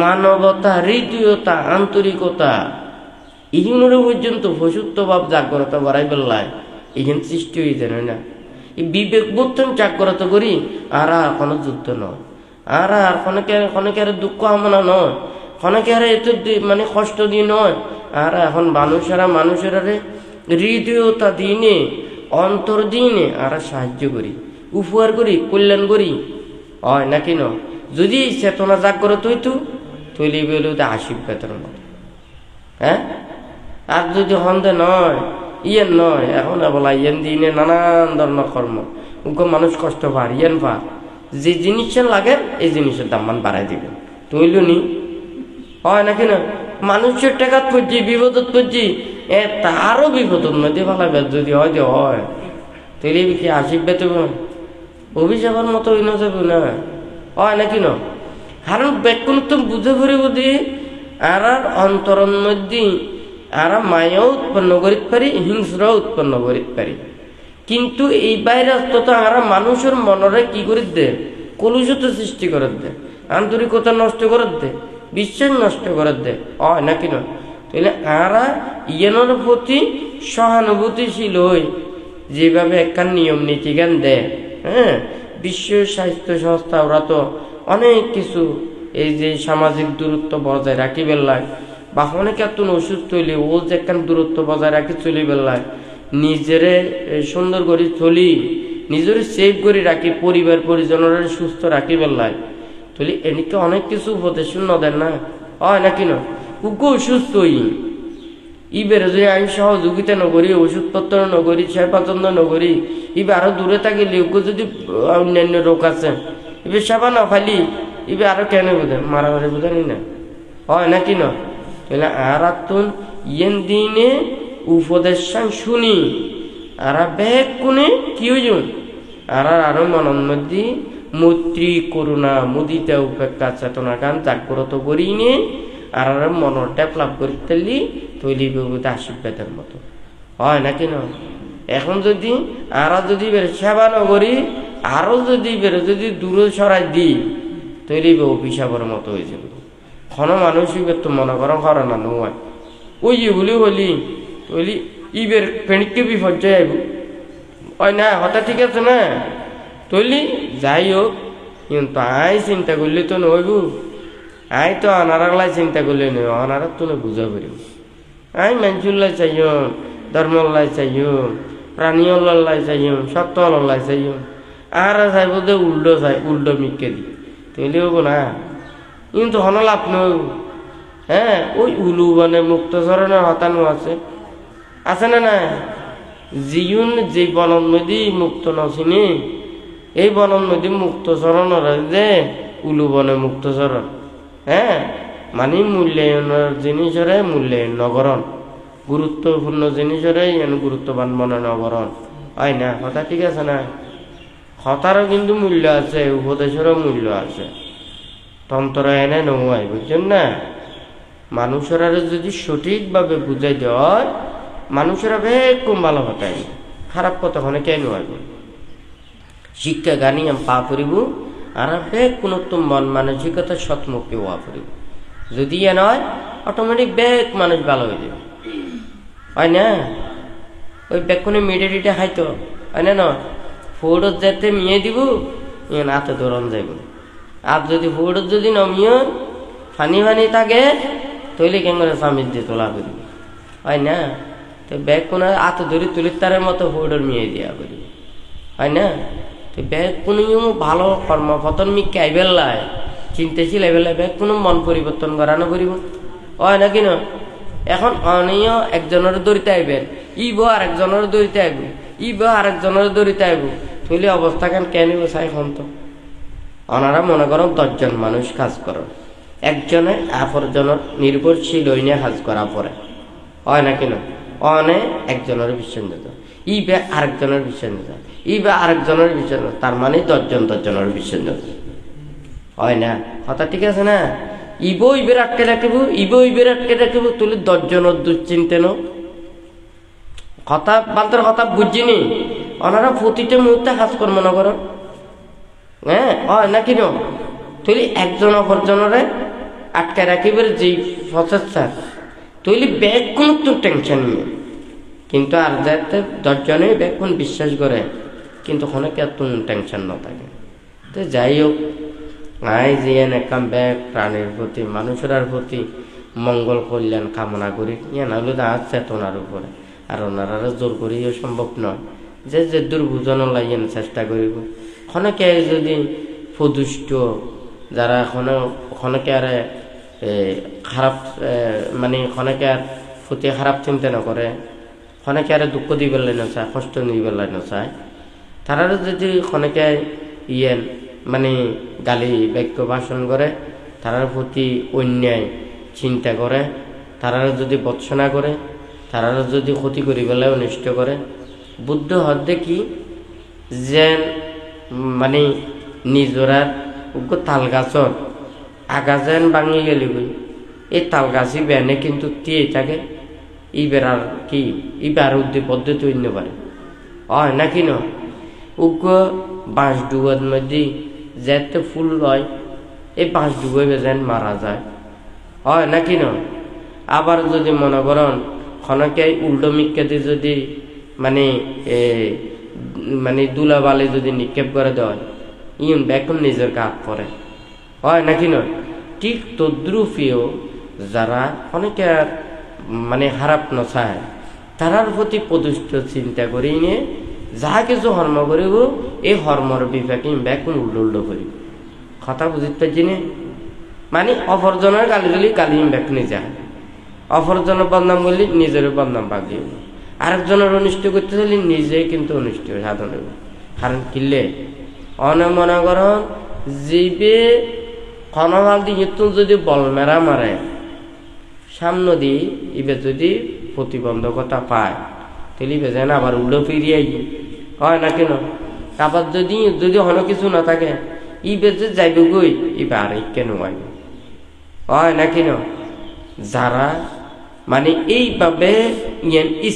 মানবতা, হৃদয়তা, আন্তরিকতা এইগুলোর পর্যন্ত পশুত্ব ভাব জাগ্রত করাই বেলায় এখানে সৃষ্টি হয়ে যায় না। এই বিবেক বোধন জাগ্রত করি আর কোনো যুদ্ধ নয়, আর অনেকে দুঃখ কামনা নয়, অনেকে এত মানে কষ্ট দিয়ে নয়। আর এখন মানুষের হৃদয়তা দিনে, অন্তর দিনে আর সাহায্য করি, উপহার করি, কল্যাণ করি, হয় নাকি ন? যদি চেতনা জাগ্রত হইতো তৈলি বেলে আশীর্বাদের মতো। হ্যাঁ, আর যদি হন্দে নয়, ইয়েন নয়, এখন বলা ইয়েন দিনে নানান ধরনের কর্ম উগ্র মানুষ কষ্ট পার, ইয়েন পার, যে জিনিসের লাগে এই জিনিসের দাম মান বাড়াই দিবে, তৈল নি হয় নাকি না? মানুষের টাকাত পড়ছি, বিপদত পড়ছি, তারও বিপদত মধ্যে ফেলাবে যদি হয় যে হয়, তৈরি কি আশীর্বাদ অভিশাপের মতো হইন যাবে না, হয় নাকি না? কারণ বেকুন তো বুঝে ঘুরে বুঝি আর অন্তরের মধ্যে আর মায়াও উৎপন্ন করিতে পারি, হিংস্রাও উৎপন্ন করিতে পারি। কিন্তু এই ভাইরাস তো আমরা মানুষের মনরে কি করে দে, কলুষিত সৃষ্টি করে দে, আন্তরিকতা নষ্ট করে দে, বিশ্বাস নষ্ট করে দে, হয় নাকি না? তাহলে আমরা ইয়েনের প্রতি সহানুভূতিশীল হই, যেভাবে একখান নিয়ম নীতি জ্ঞান দেয়। হ্যাঁ, বিশ্ব স্বাস্থ্য সংস্থা ওরা তো অনেক কিছু এই যে সামাজিক দূরত্ব বজায় রাখি বেলায়, বা অনেকে এত অসুস্থ হইলে ও যে একখান দূরত্ব বজায় রাখি চলি বেলায়, নিজেরে সুন্দর করে চলি, নিজের সেভ করে রাখি, পরিবার পরিজনের সুস্থ রাখি বেলায়, তাহলে এনেকে অনেক কিছু উপদেশ ন দেন না, হয় নাকি না? উগ্র অসুস্থ হই ইবের যদি আমি সহযোগিতা নকরি, ওষুধপত্র নকরি, সেবা যত্ন নকরি, ইবে আরো দূরে থাকিলে ওকে যদি অন্যান্য রোগ আছে ইবে সেবা না ফালি ইবে আরো কেন বোঝেন মারামারি বোঝেনি না, হয় নাকি না? তাহলে আর তুন ইয়েন দিনে উপদেশ শুনি আর ব্যাগ কোনে কি হইজন আর আরো মনের মধ্যে মৈত্রী, করুণা, মুদিতা, উপেক্ষা, চেতনা গান জাগ্রত করি নে আর মনের ডেভেলপ করি তালি তৈরি আশীর্বাদের মতো, হয় নাকি না? এখন যদি আর যদি সেবা নকরি, আরো যদি দূরে সরাই দিই তৈরি অভিশাপের মতো হয়ে যাবে। কোনো মানুষই তো মনে করো করে না নয়, ওই যে বলি বলি ইবের পেনিককে বিপর্যয় আইব, হয় না? হঠাৎ ঠিক আছে না? তৈলি যাই হোক, কিন্তু আই চিন্তা করলে তো নইব, আই তো অনারালাই চিন্তা করলে নয়, অনারার তো বুঝা পারিব। আই মানুষুল্লাই চাইও, ধর্মল্লাই চাইও, প্রাণীল্লাই চাইও, সত্যল্লাই চাইও, আর চাইব যে উল্টো মিকে দি তৈলি হবো না, কিন্তু হন লাভ নই। হ্যাঁ, ওই উলু মানে মুক্ত চরণের হতানো আছে না না? জীবন যে বনন নদী মুক্ত নচিনি, এই বনন নদী মুক্ত চরণের যে উলু বনে মুক্ত চরণ। হ্যাঁ, মানে মূল্যায়নের জিনিসরে মূল্যায়ন নগরণ, গুরুত্বপূর্ণ জিনিসরে গুরুত্ববান মনে নগরণ, হয় না? কথা ঠিক আছে না? কথারও কিন্তু মূল্য আছে, উপদেশেরও মূল্য আছে, তন্ত্র এনে নয়, বুঝছেন না? মানুষেরা যদি সঠিকভাবে বুঝাই দেয়, মানুষেরা বেশ কম ভালো হতাই, খারাপ কথা হনে কেন হইব। শিক্ষা গানি আমি পা পড়িব আর বেগ কোন মন মানসিকতা সৎমুখে হওয়া পড়িব, যদি এ নয় অটোমেটিক বেগ মানুষ ভালো হয়ে যাবে, হয় না? ওই বেগুনে মেডিটা খাইতো, হয় না? নয় ফোড়ত যেতে মিয়ে দিব ইয়ে হাতে ধরন যাইব, আর যদি ফোড়ত যদি নমিয়ে ফানি থাকে তৈলি কেন করে স্বামীর দিয়ে তোলা করি, হয় না? তো ব্যাগ কোনো হাতে ধরে তুলির তারের মতো ফোড়র মিয়ে দেওয়া করি, হয় না? তো ব্যাগ কোনো ভালো কর্মপতন মিকে আইবেলায় চিন্তাশীল আইবেলায় ব্যাগ কোনো মন পরিবর্তন করানো করিব, হয় নাকি না? এখন অনেও একজনের দরিতে আইবেন, ইব আরেকজনের দরিতে আইব, ইব আরেকজনের দরিতে আইব, তৈলি অবস্থা কেন চাই এখন তো ওনারা মনে করো 10 জন মানুষ কাজ করো, একজনে অপরজনের নির্ভরশীল হইনে কাজ করা পরে, হয় নাকি না? অনে একজনের বিশ্বাস নিত, ইবে আরেকজনের বিশ্বাস নিত, ইবে আরেকজনের বিশ্বাস নিত, তার মানে 10 জনের বিশ্বাস নিত, হয় না? কথা ঠিক আছে না? ইবের আটকে রাখিব, ইবের আটকে রাখিব, তুলি 10 জনের দুশ্চিন্তে ন কথা বান্তর কথা বুঝিনি, ওনারা প্রতিটা মুহূর্তে কাজ কর্ম না করেন, হ্যাঁ হয় না কিনো তুই একজন অপরজনের আটকে রাখিবার যে প্রচেষ্টা তুই ব্যাগ কোন তো টেনশন নিয়ে, কিন্তু আর যাতে 10 জনে ব্যাগ কোন বিশ্বাস করে কিন্তু অনেকে এত টেনশন না থাকে। তো যাই হোক, আই জিয়ান একদম ব্যাগ প্রাণীর প্রতি মানুষের প্রতি মঙ্গল কল্যাণ কামনা করি, ইয়ে না হলে আজ চেতনার উপরে আর ওনারা জোর করিও সম্ভব নয়, যে যে দুর্বুজন লাইন চেষ্টা করিব। অনেকে যদি প্রদুষ্ট যারা অনেকে আর খারাপ মানে অনেকে আর প্রতি খারাপ চিন্তা না করে, অনেকে আর দুঃখ দিবার লাইন চায়, কষ্ট নিবার লাইন চায়, তারা যদি অনেকে ইয়েন মানে গালি বাক্য ভাষণ করে, তারার প্রতি অন্যায় চিন্তা করে, তারা যদি বৎসনা করে, তারা যদি ক্ষতি করি বেলায় অনিষ্ট করে, বুদ্ধ হদ্দে কি যেন মানে নিজরার তাল গাছর আগা যেন ভাঙি গেলি এই তাল গাছই বেনে কিন্তু তিয়ে থাকে, ইবের আর কি ইবার উদ্যোগ পদ্ধতি অন্য পারে হয় নাকি ন উগ্র বাঁশ ডুবার মধ্যে যেতে ফুল হয়, এই বাঁশ ডুবে যেন মারা যায় হয় নাকি ন। আবার যদি মনে করেন খনকে উল্টো মিক্কাতে যদি মানে মানে দুলা বালে যদি নিক্ষেপ করে দেওয়া ইন বেকুন নিজের গাত পরে হয় নাকি নয়। ঠিক তদ্রুপেও যারা অনেকে মানে খারাপ নচায় তারার প্রতি প্রদুষ্ট চিন্তা করি নিয়ে যা কিছু কর্ম করিব এই কর্মর বিপাকে বেকুন উল্টো করিব, কথা বুঝতে পারছি না। মানে অপরজনের গালি দিলি গালি বেকুনি যায়, অপরজনের বদনাম করলে নিজের বদনাম বাগিয়ে, আরেকজনের অনিষ্ট করতে চাইলে নিজেই কিন্তু অনিষ্ট সাধন হইব। কারণ কিনলে মনে করন জীবে কনভাল দিয়ে যদি বল মেরা মারে সামনে দিয়ে ইবে যদি প্রতিবন্ধকতা পায় তাহলে ইবে যেন আবার উল্টো ফিরিয়ে হয় না কেন। আবার যদি অন্য কিছু না থাকে ইবে যে যাইব গই ইবে আর কেন হয় না কেন। যারা মানে এইভাবে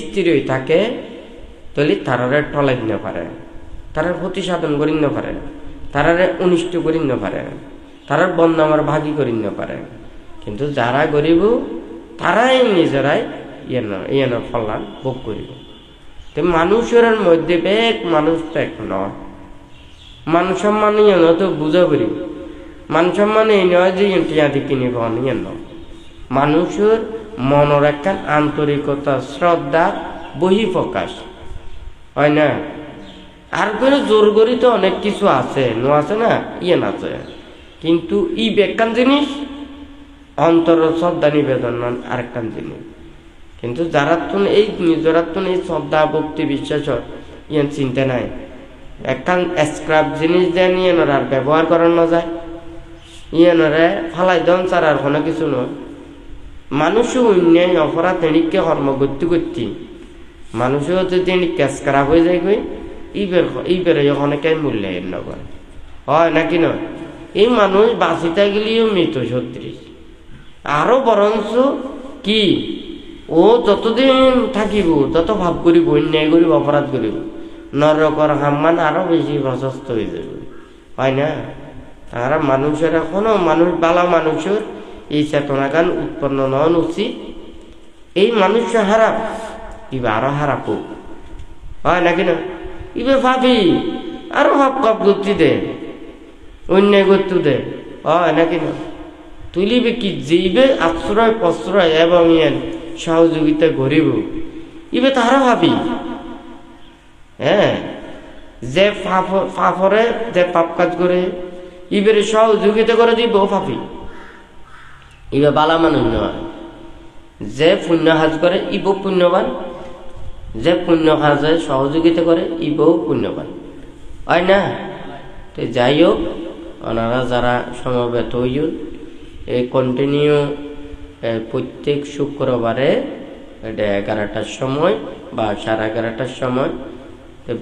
স্থির হয়ে থাকে তাহলে তারারে টলাই দিতে পারে, তারার ক্ষতি সাধন করি না পারে, তারারে অনিষ্ট করি না পারে, তারার বদনামার ভাগি করি না পারে। কিন্তু যারা গরিব তারাই নিজেরাই ইয়েন ফলান ভোগ করিব। তো মানুষের মধ্যে বেগ মানুষ তো এক নয়, মান সম্মান ইয়েন তো বুঝা করি, মান সম্মান এই নয় যে টিয়াদি কিনিব ইয়েন নয়। মানুষের মনের একটা আন্তরিকতা শ্রদ্ধা বহিঃপ্রকাশ হয় না। আর কোনো জোর করি তো অনেক কিছু আছে নো আছে না ইয়েন আছে, কিন্তু ই বেকান জিনিস অন্তর শ্রদ্ধা নিবেদন আরেকখান জিনিস। কিন্তু যারা তুন এই নিজেরা তুন এই শ্রদ্ধা ভক্তি বিশ্বাস ইয়েন চিন্তা নাই, একখান স্ক্রাব জিনিস দেন ইয়েনর আর ব্যবহার করানো যায়, ইয়েনরে ফালাই দেন ছাড়া আর কোনো কিছু নয়। মানুষও অন্যায় অপরাধ এদিকে কর্ম করতে করতে মানুষও যদি ক্যাশ খারাপ হয়ে যায় গই ইবের অনেকে মূল্যায়ন নকরে হয় নাকি নয়। এই মানুষ বাঁচিতে গেলেও মৃত 36 আরো বরঞ্চ কি ও যতদিন থাকিব তত ভাব করিব, অন্যায় করিব, অপরাধ করিব, নরকর হাম্মান আরো বেশি প্রশস্ত হয়ে যাবে হয় না। তারা মানুষের এখনো মানুষ বালা মানুষের এই চেতনাগান উৎপন্ন নন উচিত। এই মানুষ হারাপ ইবে আরো হারাপ হয় নাকি না। ইবে ভাবি আরো ভাব কপ করতে দে, অন্যায় করতে দে হয় নাকি না। তুলিবে কি যেইবে আশ্রয় প্রশ্রয় এবং ইয়েন সহযোগিতা করিব ইবে তাহারা ভাবি, হ্যাঁ যে ফাফরে যে পাপ কাজ করে ইবের সহযোগিতা করে দিব ভাবি ইবে বালা মানুষ নয়। যে পুণ্য কাজ করে ইব পুণ্যবান, যে পুণ্য কাজে সহযোগিতা করে ইবও পুণ্যবান হয় না। তো যাই হোক, ওনারা যারা সমবেত হইন এই কন্টিনিউ প্রত্যেক শুক্রবারে 11টার সময় বা 11:30টার সময়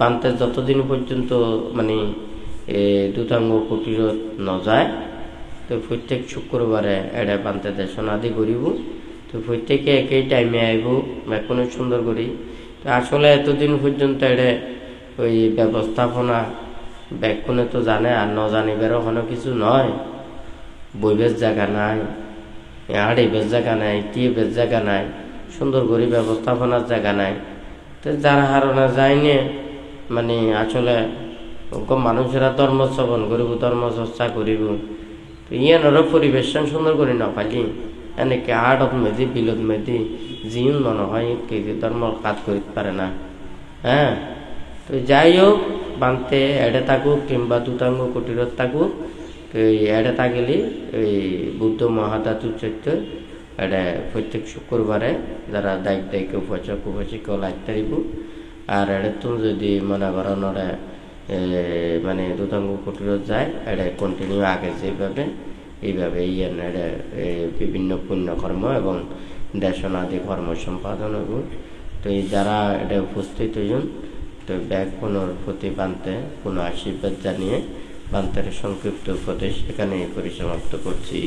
বানতে যতদিন পর্যন্ত মানে দুতাঙ্গ কুটির ন যায়, তো প্রত্যেক শুক্রবারে এটা বানতে দেশন আদি করিব। তো প্রত্যেকে একই টাইমে আইব বা কোনো সুন্দর করি। তো আসলে এতদিন পর্যন্ত এটা ওই ব্যবস্থাপনা ব্যাকুনে তো জানে আর ন জানিবারও কোনো কিছু নয়। বইবের জায়গা নাই, হাঁড়িবের জায়গা নাই, টিয়েবের জায়গা নাই, সুন্দর করে ব্যবস্থাপনার জায়গা নাই। তো যার হারণে যায়নি মানে আসলে মানুষেরা ধর্ম শ্রবণ করিব, ধর্ম চর্চা করিব, তো ইয়ানোর পরিবেশ সুন্দর করে না পালি এনেকে আড়ত মেদি বিলত মেদি জিন মনে হয় কেজি ধর্ম কাজ করিতে পারে না। হ্যাঁ, তো যাই হোক বানতে এড়ে থাকুক কিংবা দুতাঙ্গ কুটিরত থাকুক, তো এড়ে থাকিলি এই বুদ্ধ মহাধাতু চৈত্য এটা প্রত্যেক শুক্রবারে যারা দায়িত্ব উপাসক লাগতে পারিব। আর এটা তুমি যদি মনে করো নরে মানে দুতাঙ্গ কুটিরত যায়, এটা কন্টিনিউ আগে যেভাবে এইভাবে এটা বিভিন্ন পুণ্যকর্ম এবং দেশনাদি কর্ম সম্পাদন হব। তো এই যারা এটা উপস্থিত হইন, তো ব্যাগ পুনর প্রতি বানতে পুনঃ আশীর্বাদ জানিয়ে বান্তের সংক্ষিপ্ত উপদেশ এখানে পরিসমাপ্ত করছি।